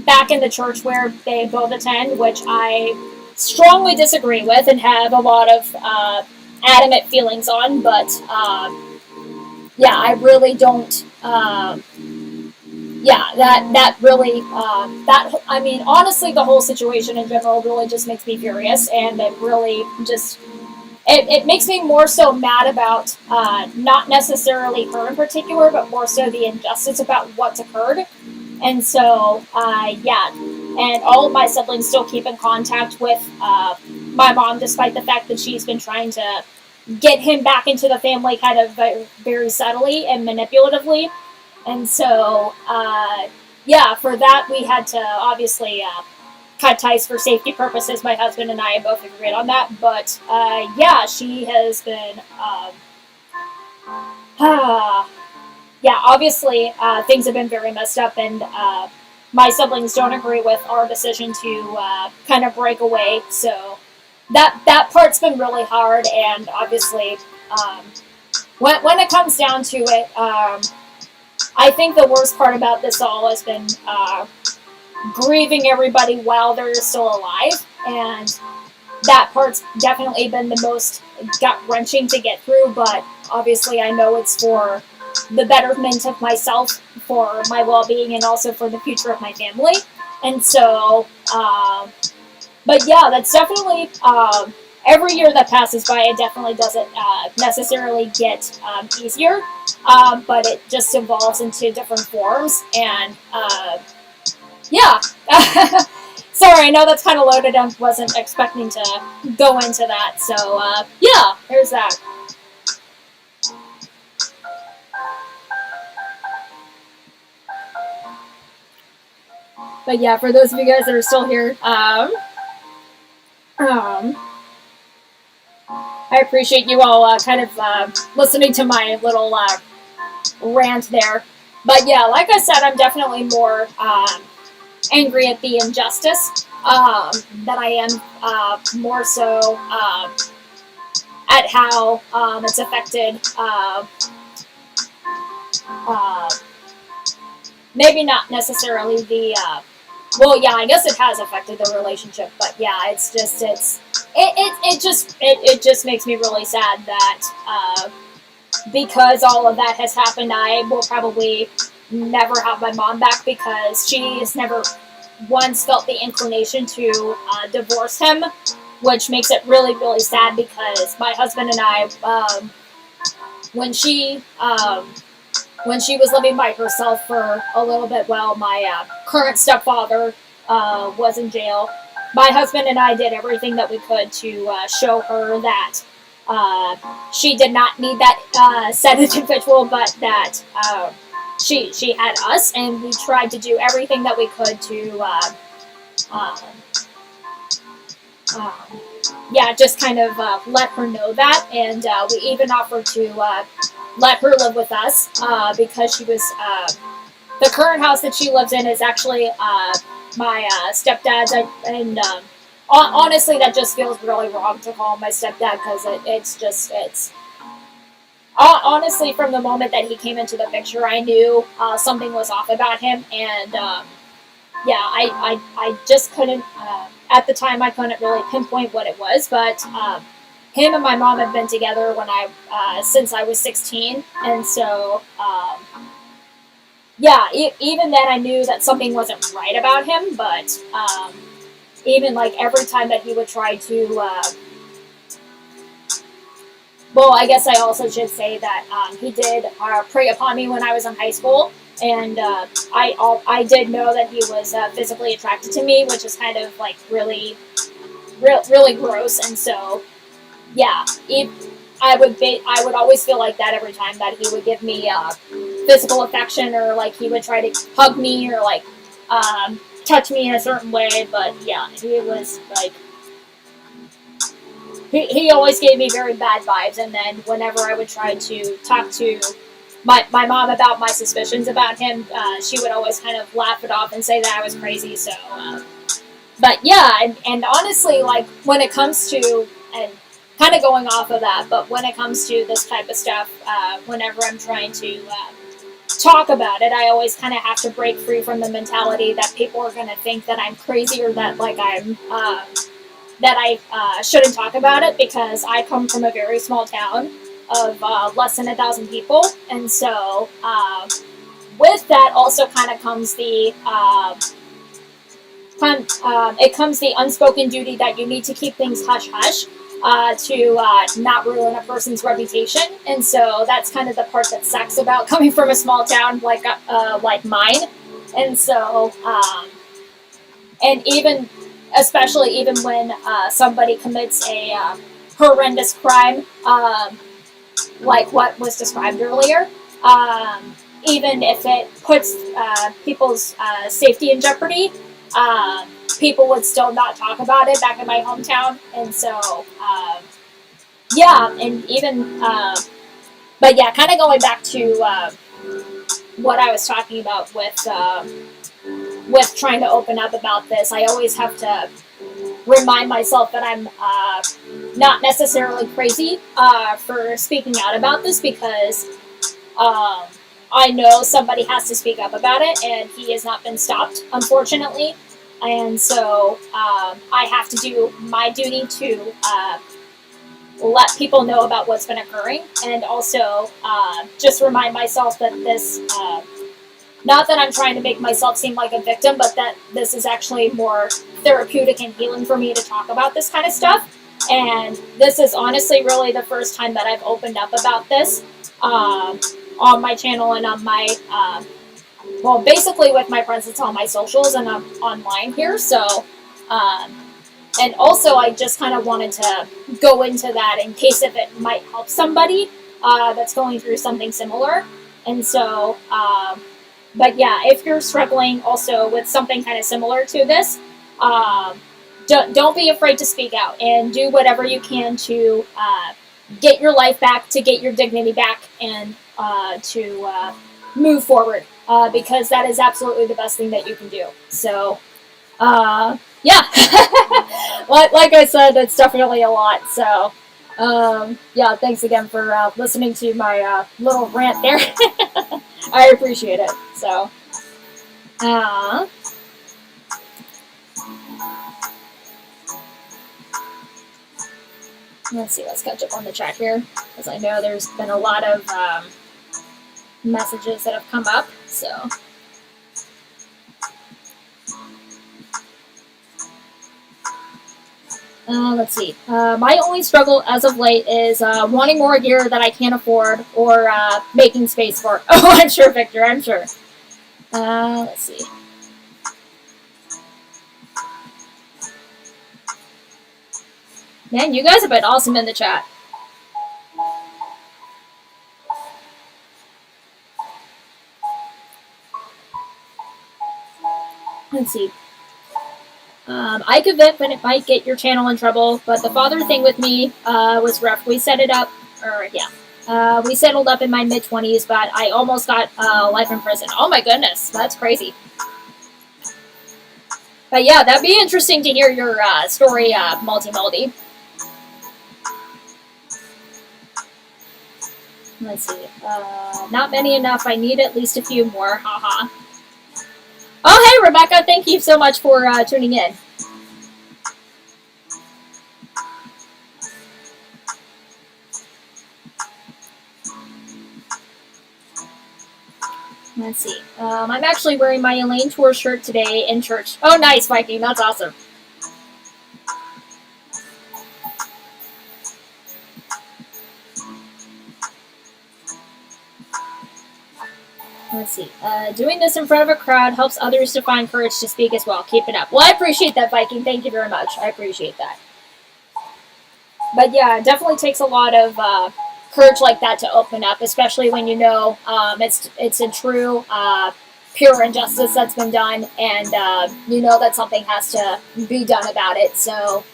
back in the church where they both attend, which I strongly disagree with and have a lot of adamant feelings on. But yeah, I really don't. Yeah, that really that I mean, honestly, the whole situation in general really just makes me furious, and it really just it makes me more so mad about not necessarily her in particular, but more so the injustice about what's occurred. And so, yeah, and all of my siblings still keep in contact with my mom, despite the fact that she's been trying to get him back into the family kind of very subtly and manipulatively. And so, yeah, for that, we had to obviously cut ties for safety purposes. My husband and I both agreed on that. But, yeah, she has been. Yeah, obviously, things have been very messed up, and my siblings don't agree with our decision to kind of break away. So that part's been really hard, and obviously, when it comes down to it, I think the worst part about this all has been grieving everybody while they're still alive, and that part's definitely been the most gut-wrenching to get through, but obviously I know it's for the betterment of myself, for my well-being, and also for the future of my family. And so, but yeah, that's definitely, every year that passes by, it definitely doesn't necessarily get easier, but it just evolves into different forms, and yeah. Sorry, I know that's kind of loaded. I wasn't expecting to go into that. So, yeah, there's that. But yeah, for those of you guys that are still here, I appreciate you all kind of listening to my little rant there. But yeah, like I said, I'm definitely more angry at the injustice than I am more so at how it's affected. Maybe not necessarily the. Well, yeah, I guess it has affected the relationship, but yeah, it's just it just makes me really sad that because all of that has happened, I will probably never have my mom back because she has never once felt the inclination to divorce him, which makes it really, really sad because my husband and I, when she was living by herself for a little bit while my current stepfather was in jail, my husband and I did everything that we could to show her that she did not need that said individual, but that she had us, and we tried to do everything that we could to yeah, just kind of let her know that, and we even offered to let her live with us because she was the current house that she lives in is actually my stepdad's, and honestly, that just feels really wrong to call him my stepdad because it's honestly, from the moment that he came into the picture, I knew something was off about him, and yeah, I just couldn't. At the time, I couldn't really pinpoint what it was, but him and my mom have been together since I was 16, and so yeah, even then I knew that something wasn't right about him, but even like every time that he would try to. Well, I guess I also should say that he did prey upon me when I was in high school, and I did know that he was physically attracted to me, which is kind of like really gross. And so, yeah, I would always feel like that every time that he would give me physical affection, or like he would try to hug me, or like touch me in a certain way. But yeah, he was like he always gave me very bad vibes. And then whenever I would try to talk to my mom about my suspicions about him, she would always kind of laugh it off and say that I was crazy. So, but yeah, and honestly, like when it comes to, and kind of going off of that, but when it comes to this type of stuff, whenever I'm trying to talk about it, I always kind of have to break free from the mentality that people are going to think that I'm crazy or that like I'm that I shouldn't talk about it, because I come from a very small town of less than 1,000 people, and so with that also kind of comes the it comes the unspoken duty that you need to keep things hush hush to not ruin a person's reputation. And so that's kind of the part that sucks about coming from a small town like mine. And so and even especially even when somebody commits a horrendous crime, like what was described earlier, even if it puts people's safety in jeopardy, people would still not talk about it back in my hometown. And so, yeah, and even, but yeah, kind of going back to what I was talking about with trying to open up about this, I always have to remind myself that I'm not necessarily crazy for speaking out about this, because I know somebody has to speak up about it, and he has not been stopped, unfortunately. And so I have to do my duty to let people know about what's been occurring, and also just remind myself that this, not that I'm trying to make myself seem like a victim, but that this is actually more therapeutic and healing for me to talk about this kind of stuff. And this is honestly really the first time that I've opened up about this on my channel and on my, well, basically with my presence on my socials and online here. So, and also I just kind of wanted to go into that in case if it might help somebody that's going through something similar. And so, but yeah, if you're struggling also with something kind of similar to this, don't be afraid to speak out and do whatever you can to get your life back, to get your dignity back, and to move forward, because that is absolutely the best thing that you can do. So, yeah, like I said, it's definitely a lot. So, yeah, thanks again for listening to my little rant there. I appreciate it. So, let's see, let's catch up on the chat here, because I know there's been a lot of messages that have come up. So, let's see. My only struggle as of late is wanting more gear that I can't afford, or making space for. Oh, I'm sure, Victor, I'm sure. Let's see. Man, you guys have been awesome in the chat. Let's see. I could vent, but it might get your channel in trouble. But the father thing with me was rough. We set it up, or yeah, we settled up in my mid-20s, but I almost got life in prison. Oh my goodness, that's crazy. But yeah, that'd be interesting to hear your story, Multi-Melody. Let's see. Not many enough. I need at least a few more. Haha. Oh, hey, Rebecca. Thank you so much for tuning in. Let's see. I'm actually wearing my Elaine Tour shirt today in church. Oh, nice, Viking. That's awesome. Let's see. Doing this in front of a crowd helps others to find courage to speak as well. Keep it up. Well, I appreciate that, Viking. Thank you very much. I appreciate that. But yeah, it definitely takes a lot of courage like that to open up, especially when you know it's a true, pure injustice that's been done, and you know that something has to be done about it. So,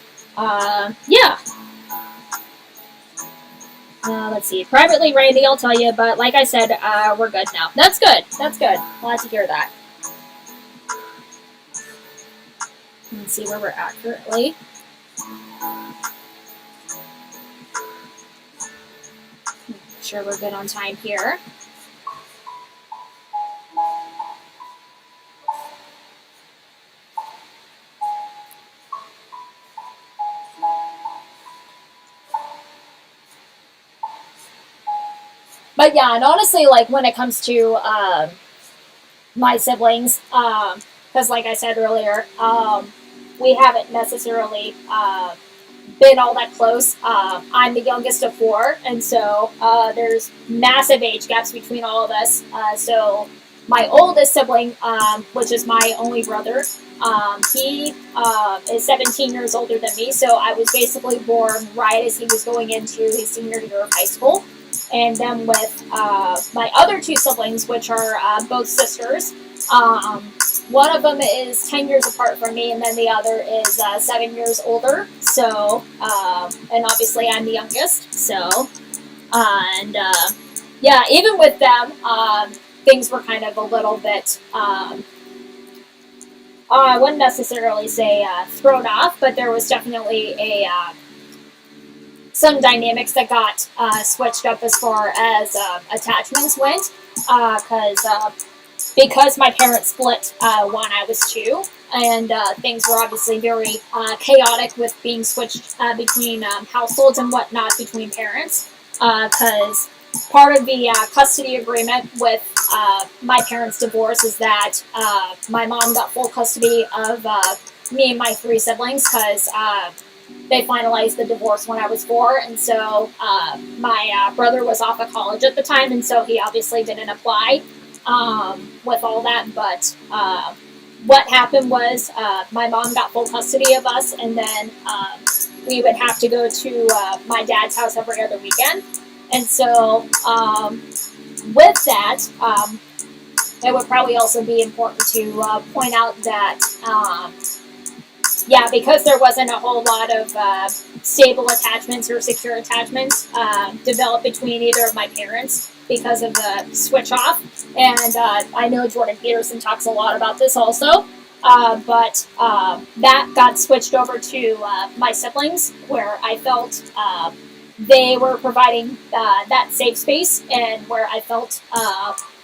yeah. Let's see. Privately, Randy, I'll tell you, but like I said, we're good now. That's good. That's good. Glad to hear that. Let's see where we're at currently. Make sure we're good on time here. But yeah, and honestly, like when it comes to my siblings, because like I said earlier, we haven't necessarily been all that close. I'm the youngest of four, and so there's massive age gaps between all of us. So my oldest sibling, which is my only brother, he is 17 years older than me. So I was basically born right as he was going into his senior year of high school. And then with my other two siblings, which are both sisters, one of them is 10 years apart from me, and then the other is 7 years older. So, and obviously I'm the youngest. So, and yeah, even with them, things were kind of a little bit, I wouldn't necessarily say thrown off, but there was definitely some dynamics that got switched up as far as attachments went, because my parents split when I was two, and things were obviously very chaotic with being switched between households and whatnot between parents. Because part of the custody agreement with my parents' divorce is that my mom got full custody of me and my three siblings because they finalized the divorce when I was 4, and so my brother was off of college at the time, and so he obviously didn't apply with all that. But what happened was my mom got full custody of us, and then we would have to go to my dad's house every other weekend. And so with that, it would probably also be important to point out that yeah, because there wasn't a whole lot of stable attachments or secure attachments developed between either of my parents because of the switch off. And I know Jordan Peterson talks a lot about this also. But that got switched over to my siblings, where I felt they were providing that safe space, and where I felt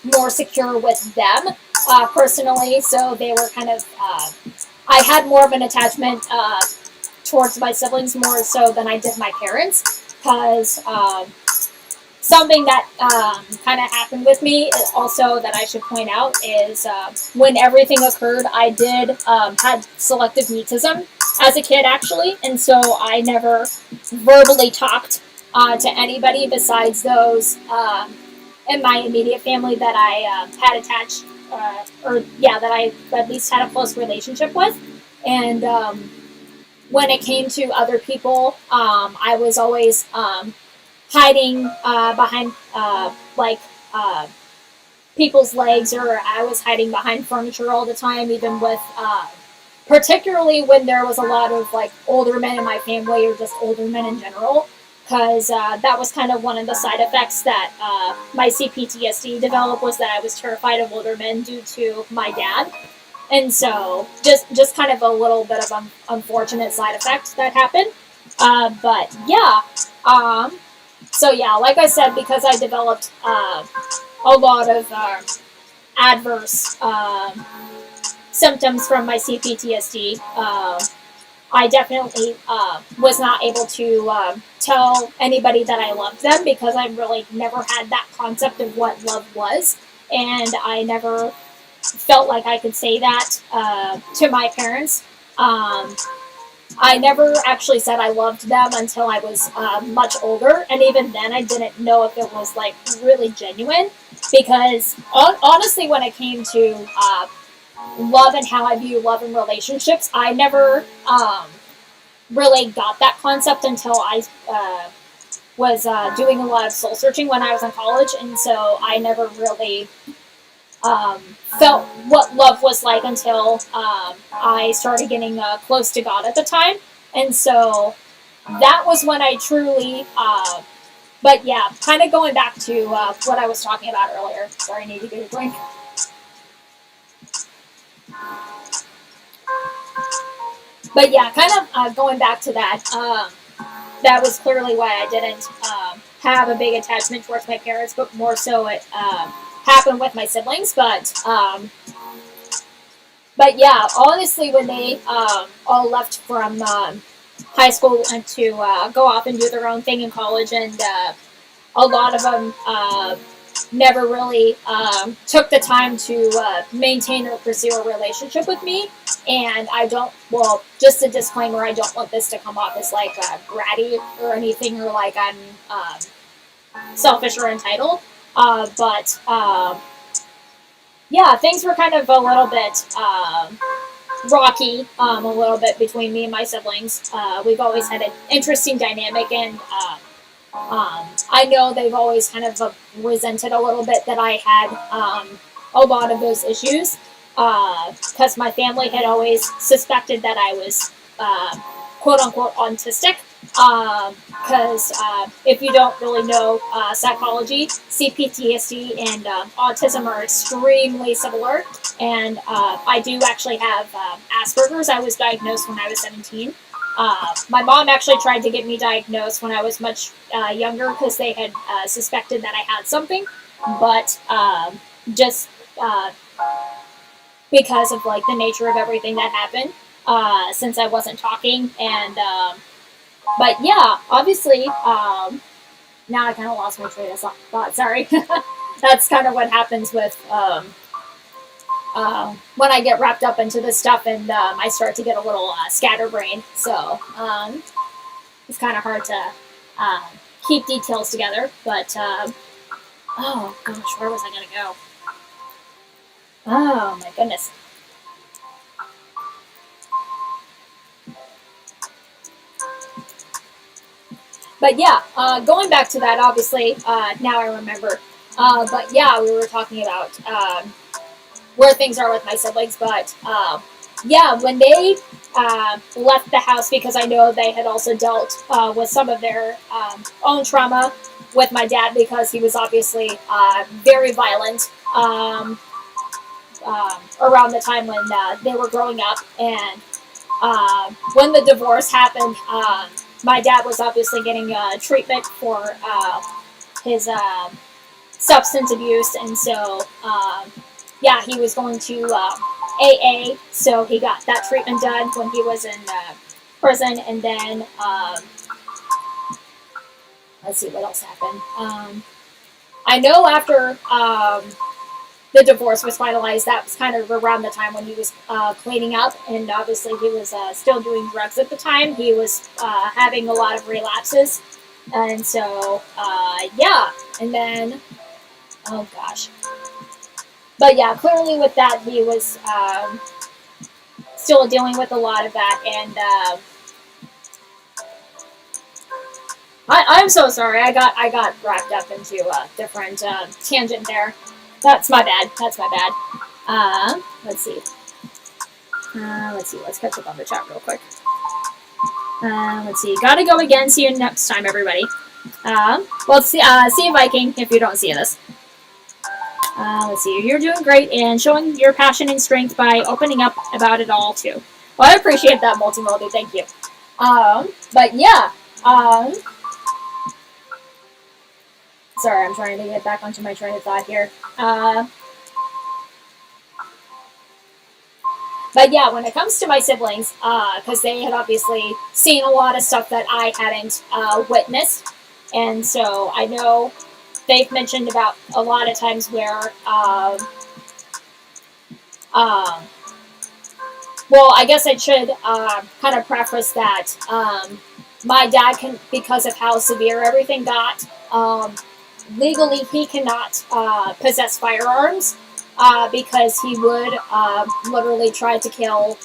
more secure with them personally. So they were kind of I had more of an attachment towards my siblings more so than I did my parents, because something that kind of happened with me also that I should point out is when everything occurred, I did had selective mutism as a kid actually, and so I never verbally talked to anybody besides those in my immediate family that I had attached or yeah, that I at least had a close relationship with. And when it came to other people, I was always hiding behind like people's legs, or I was hiding behind furniture all the time, even with particularly when there was a lot of like older men in my family, or just older men in general, because that was kind of one of the side effects that my CPTSD developed, was that I was terrified of older men due to my dad. And so just kind of a little bit of an unfortunate side effect that happened. But yeah, so yeah, like I said, because I developed a lot of adverse symptoms from my CPTSD, I definitely was not able to tell anybody that I loved them, because I really never had that concept of what love was, and I never felt like I could say that to my parents. I never actually said I loved them until I was much older, and even then I didn't know if it was like really genuine, because honestly, when it came to love and how I view love in relationships, I never really got that concept until I was doing a lot of soul searching when I was in college, and so I never really felt what love was like until I started getting close to God at the time. And so that was when I truly but yeah, kind of going back to what I was talking about earlier. Sorry, I need to get a drink. But yeah, kind of going back to that. That was clearly why I didn't have a big attachment towards my parents, but more so it happened with my siblings. But yeah, honestly, when they all left from high school and to go off and do their own thing in college, and a lot of them never really took the time to maintain or pursue a relationship with me. And I don't, well, just a disclaimer, I don't want this to come off as like bratty or anything, or like I'm selfish or entitled. But yeah, things were kind of a little bit rocky, a little bit between me and my siblings. We've always had an interesting dynamic, and I know they've always kind of resented a little bit that I had a lot of those issues, because my family had always suspected that I was quote unquote autistic. Because if you don't really know psychology, CPTSD and autism are extremely similar. And I do actually have Asperger's. I was diagnosed when I was 17. My mom actually tried to get me diagnosed when I was much younger, because they had suspected that I had something, but just because of like the nature of everything that happened, since I wasn't talking. And but yeah, obviously, now I kind of lost my train of thought. Sorry. That's kind of what happens with when I get wrapped up into this stuff, and I start to get a little scatterbrained. So it's kind of hard to keep details together. But oh gosh, where was I gonna go? Oh my goodness. But yeah, going back to that, obviously, now I remember. But yeah, we were talking about where things are with my siblings. But yeah, when they left the house, because I know they had also dealt with some of their own trauma with my dad, because he was obviously very violent around the time when they were growing up. And when the divorce happened, my dad was obviously getting treatment for his substance abuse, and so yeah, he was going to AA, so he got that treatment done when he was in prison. And then let's see what else happened. I know after the divorce was finalized, that was kind of around the time when he was cleaning up, and obviously he was still doing drugs at the time. He was having a lot of relapses, and so yeah, and then oh gosh, but yeah, clearly with that he was still dealing with a lot of that. And I'm so sorry, I got wrapped up into a different tangent there. That's my bad. That's my bad. Let's see. Let's see. Let's catch up on the chat real quick. Let's see. Gotta go again. See you next time, everybody. Well, see you, Viking, if you don't see this. Let's see. You're doing great and showing your passion and strength by opening up about it all, too. Well, I appreciate that, Multimodal. Thank you. But yeah. Sorry, I'm trying to get back onto my train of thought here. But yeah, when it comes to my siblings, because they had obviously seen a lot of stuff that I hadn't witnessed, and so I know they've mentioned about a lot of times where, well, I guess I should kind of preface that my dad can, because of how severe everything got, legally he cannot possess firearms. Because he would literally try to kill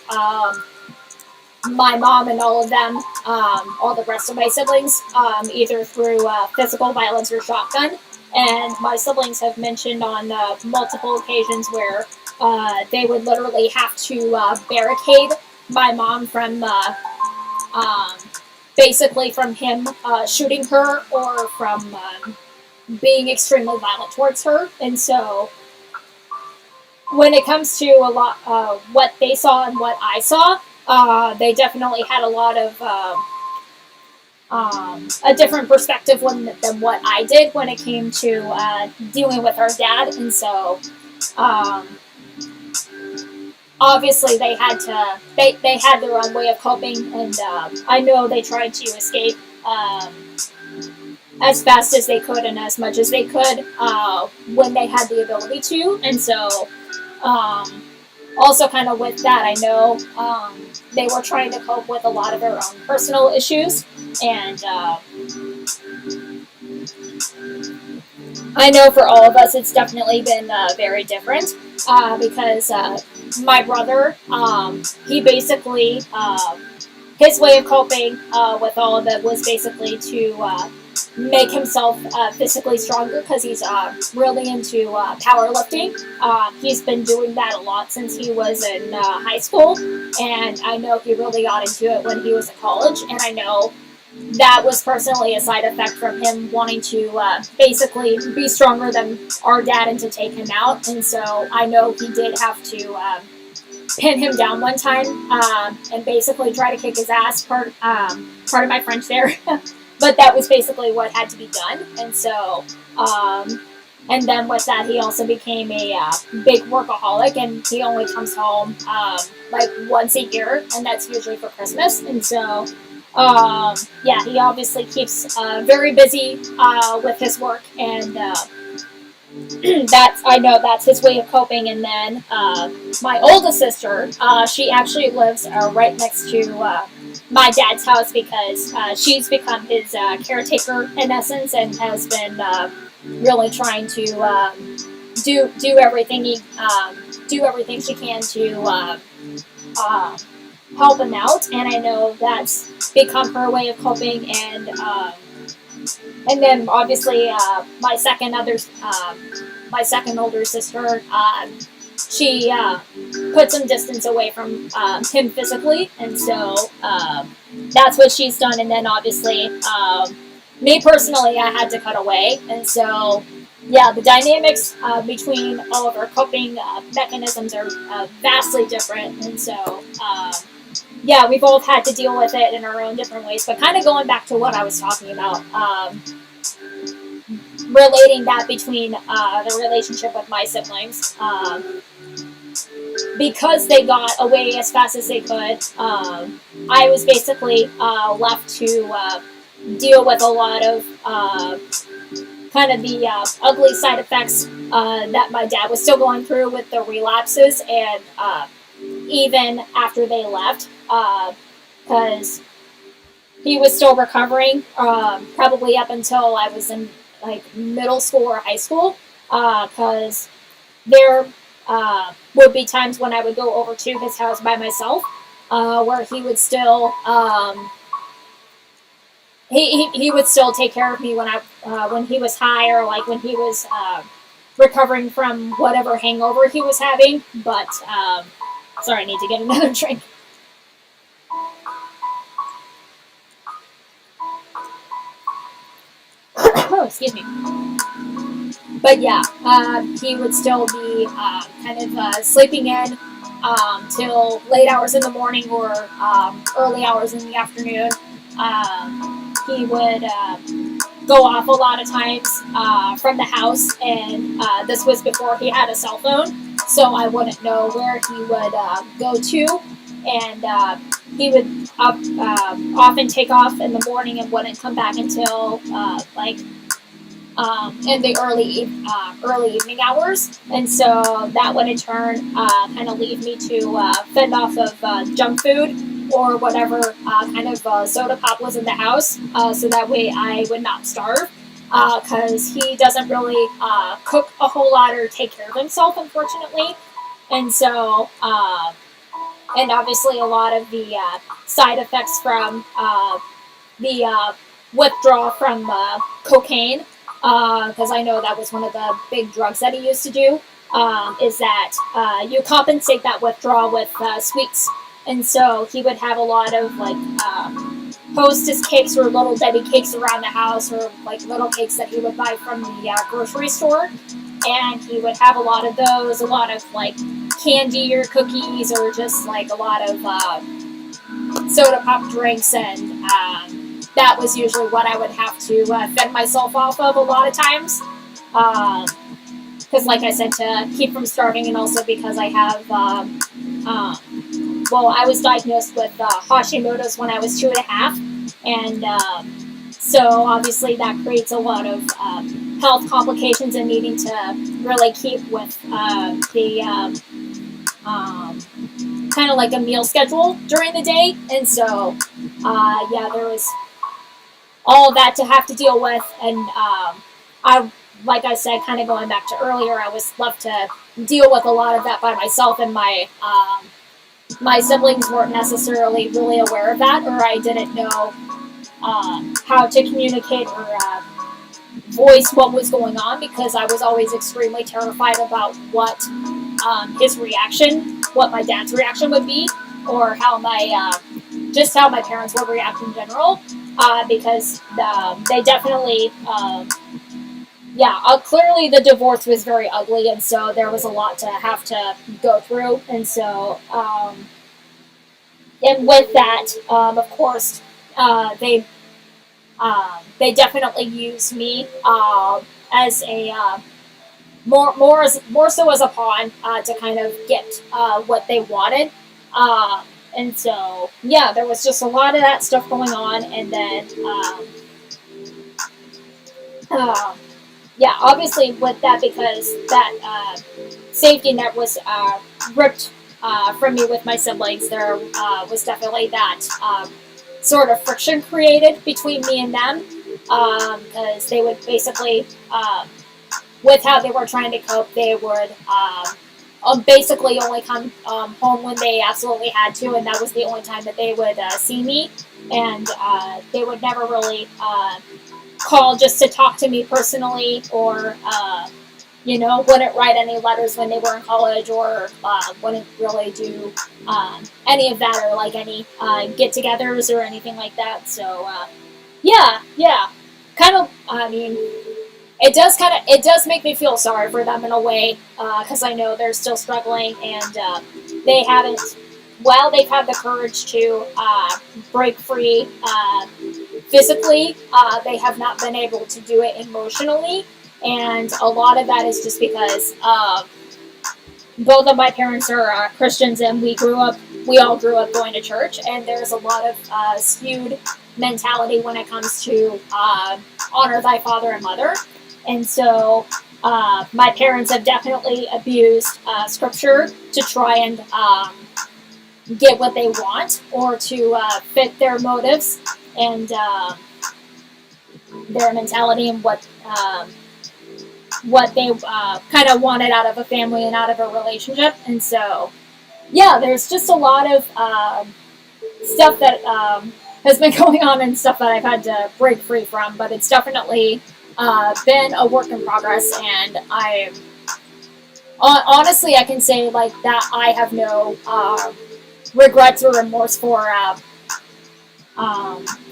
my mom and all of them, all the rest of my siblings, either through physical violence or shotgun. And my siblings have mentioned on multiple occasions where they would literally have to barricade my mom from basically from him shooting her or from being extremely violent towards her. And so when it comes to a lot what they saw and what I saw, they definitely had a lot of a different perspective than what I did when it came to dealing with our dad. And so obviously they had they had their own way of coping, and I know they tried to escape as fast as they could and as much as they could when they had the ability to. And so also kind of with that, I know they were trying to cope with a lot of their own personal issues, and I know for all of us it's definitely been very different because my brother, he basically, his way of coping with all of it was basically to make himself physically stronger because he's really into powerlifting. He's been doing that a lot since he was in high school, and I know he really got into it when he was in college, and I know that was personally a side effect from him wanting to basically be stronger than our dad and to take him out. And so I know he did have to pin him down one time and basically try to kick his ass. Pardon my French there. But that was basically what had to be done. And so, and then with that, he also became a big workaholic, and he only comes home like once a year, and that's usually for Christmas. And so, yeah, he obviously keeps very busy with his work, and I know that's his way of coping. And then my oldest sister, she actually lives right next to my dad's house because she's become his caretaker in essence, and has been really trying to do everything she can to help him out. And I know that's become her way of coping. And then obviously my second older sister, she put some distance away from him physically, and so that's what she's done. And then obviously me personally, I had to cut away. And so yeah, the dynamics between all of our coping mechanisms are vastly different. And so yeah, we both had to deal with it in our own different ways. But kind of going back to what I was talking about, relating that between the relationship with my siblings, because they got away as fast as they could, I was basically left to deal with a lot of kind of the ugly side effects that my dad was still going through with the relapses, and even after they left, because he was still recovering, probably up until I was in like middle school or high school, because there would be times when I would go over to his house by myself, where he would still he would still take care of me when he was high, or like when he was recovering from whatever hangover he was having. But sorry, I need to get another drink. Oh, excuse me. But yeah, he would still be kind of sleeping in till late hours in the morning or early hours in the afternoon. He would go off a lot of times from the house, and this was before he had a cell phone, so I wouldn't know where he would go to. And he would often take off in the morning and wouldn't come back until in the early evening hours. And so that would in turn kind of leave me to fend off of junk food or whatever kind of soda pop was in the house, so that way I would not starve, because he doesn't really cook a whole lot or take care of himself, unfortunately. And so and obviously a lot of the side effects from the withdrawal from cocaine, because I know that was one of the big drugs that he used to do, is that you compensate that withdrawal with sweets. And so he would have a lot of like Hostess cakes or little Debbie cakes around the house, or like little cakes that he would buy from the grocery store. And he would have a lot of those, a lot of like candy or cookies, or just like a lot of soda pop drinks, and that was usually what I would have to fend myself off of a lot of times. Because, like I said, to keep from starving, and also because I have, well, I was diagnosed with Hashimoto's when I was 2.5, and so obviously that creates a lot of health complications and needing to really keep with the kind of like a meal schedule during the day. And so, yeah, there was all of that to have to deal with. And I, like I said, kind of going back to earlier, I was left to deal with a lot of that by myself, and my siblings weren't necessarily really aware of that, or I didn't know how to communicate or voice what was going on, because I was always extremely terrified about what his reaction, what my dad's reaction would be, or how my just how my parents would react in general, because they definitely, clearly the divorce was very ugly, and so there was a lot to have to go through, and so, and with that, of course, they definitely used me as a more so as a pawn to kind of get what they wanted. And so, yeah, there was just a lot of that stuff going on, and then yeah, obviously with that, because that safety net was ripped from me with my siblings, there was definitely that sort of friction created between me and them, because they would basically, with how they were trying to cope, they would basically only come home when they absolutely had to, and that was the only time that they would see me, and they would never really call just to talk to me personally, or wouldn't write any letters when they were in college, or wouldn't really do any of that, or like any get-togethers or anything like that. So yeah, kind of. I mean, it does make me feel sorry for them in a way, because I know they're still struggling, and they haven't. While they've had the courage to break free physically, they have not been able to do it emotionally, and a lot of that is just because both of my parents are Christians, and we all grew up going to church, and there's a lot of skewed mentality when it comes to honor thy father and mother. And so my parents have definitely abused scripture to try and get what they want, or to fit their motives and their mentality, and what they kind of wanted out of a family and out of a relationship. And so, yeah, there's just a lot of stuff that has been going on, and stuff that I've had to break free from, but it's definitely been a work in progress, and I honestly, I can say like that I have no regrets or remorse for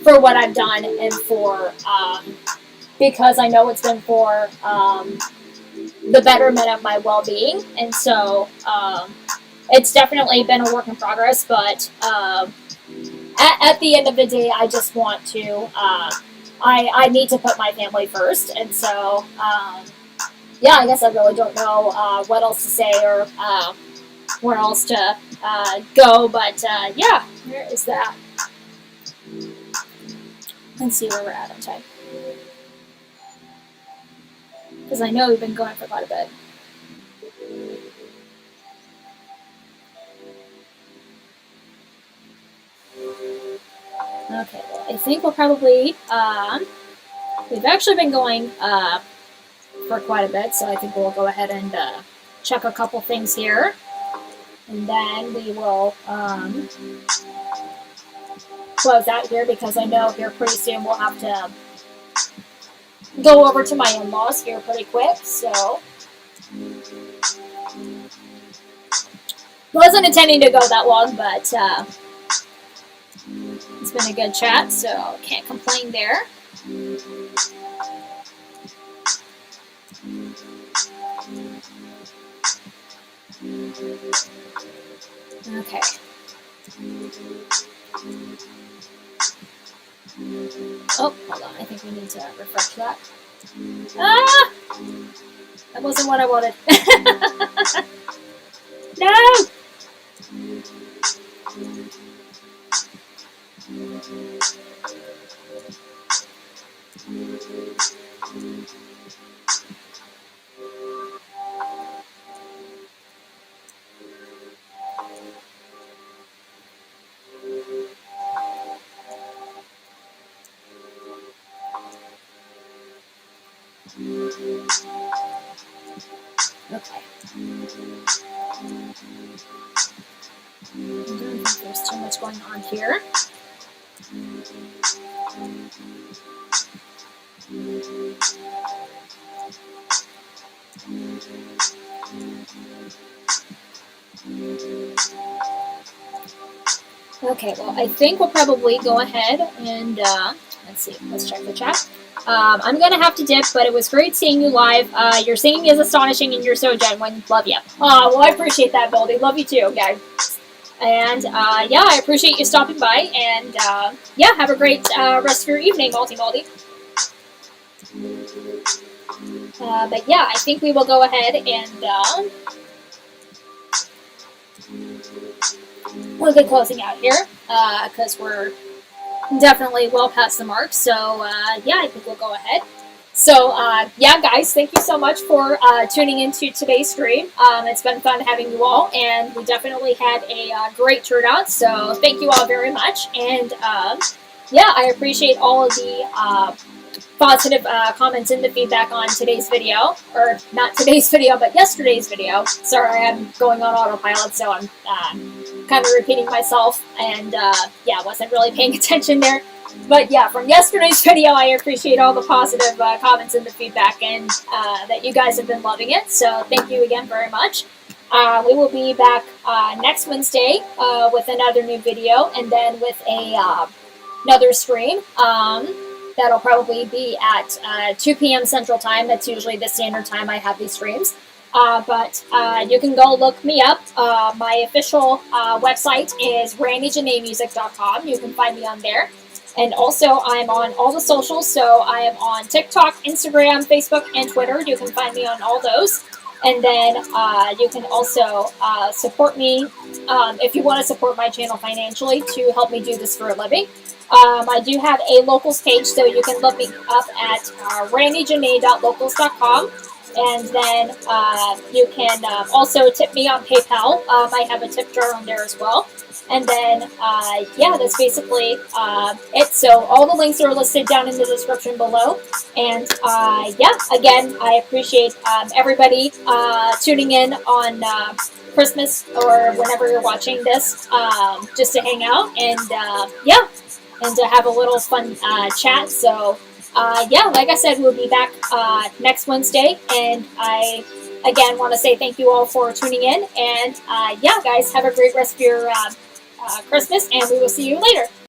what I've done, and for because I know it's been for the betterment of my well-being, and so it's definitely been a work in progress. But at the end of the day, I just want to. I need to put my family first, and so yeah, I guess I really don't know what else to say, or where else to go. But yeah, where is that? Let's see where we're at on time, because I know we've been going for quite a bit. Okay, well, I think we'll probably we've actually been going for quite a bit, so I think we'll go ahead and check a couple things here, and then we will close out here, because I know here pretty soon we'll have to go over to my in-laws here pretty quick. So wasn't intending to go that long, but It's been a good chat, so can't complain there. Okay. Oh, hold on. I think we need to refresh that. Ah! That wasn't what I wanted. No! Okay. I don't think there's too much going on here. Okay, well, I think we'll probably go ahead and, let's see, let's check the chat. I'm going to have to dip, but it was great seeing you live. Your singing is astonishing and you're so genuine. Love you. Well, I appreciate that, Baldy. Love you too, guys. And, yeah, I appreciate you stopping by. And, yeah, have a great rest of your evening, Malty. But, yeah, I think we will go ahead and, we'll get closing out here, because we're definitely well past the mark. So, yeah, I think we'll go ahead. So, yeah, guys, thank you so much for tuning into today's stream. It's been fun having you all, and we definitely had a great turnout. So, thank you all very much. And, yeah, I appreciate all of the positive comments and the feedback on today's video, or not today's video, but yesterday's video. Sorry, I'm going on autopilot, so I'm kind of repeating myself, and yeah, wasn't really paying attention there. But yeah, from yesterday's video, I appreciate all the positive comments and the feedback, and that you guys have been loving it. So thank you again very much. We will be back next Wednesday with another new video, and then with another stream. That'll probably be at 2 p.m. Central Time. That's usually the standard time I have these streams. But you can go look me up. My official website is randyjaneemusic.com. You can find me on there. And also, I'm on all the socials. So I am on TikTok, Instagram, Facebook, and Twitter. You can find me on all those. And then you can also support me if you want to support my channel financially to help me do this for a living. I do have a locals page, so you can look me up at randyjanee.locals.com. And then you can also tip me on PayPal. I have a tip jar on there as well. And then, yeah, that's basically it. So all the links are listed down in the description below. And, yeah, again, I appreciate everybody tuning in on Christmas or whenever you're watching this, just to hang out and, yeah, and to have a little fun chat. So, yeah, like I said, we'll be back next Wednesday, and I, again, want to say thank you all for tuning in, and, yeah, guys, have a great rest of your Christmas, and we will see you later.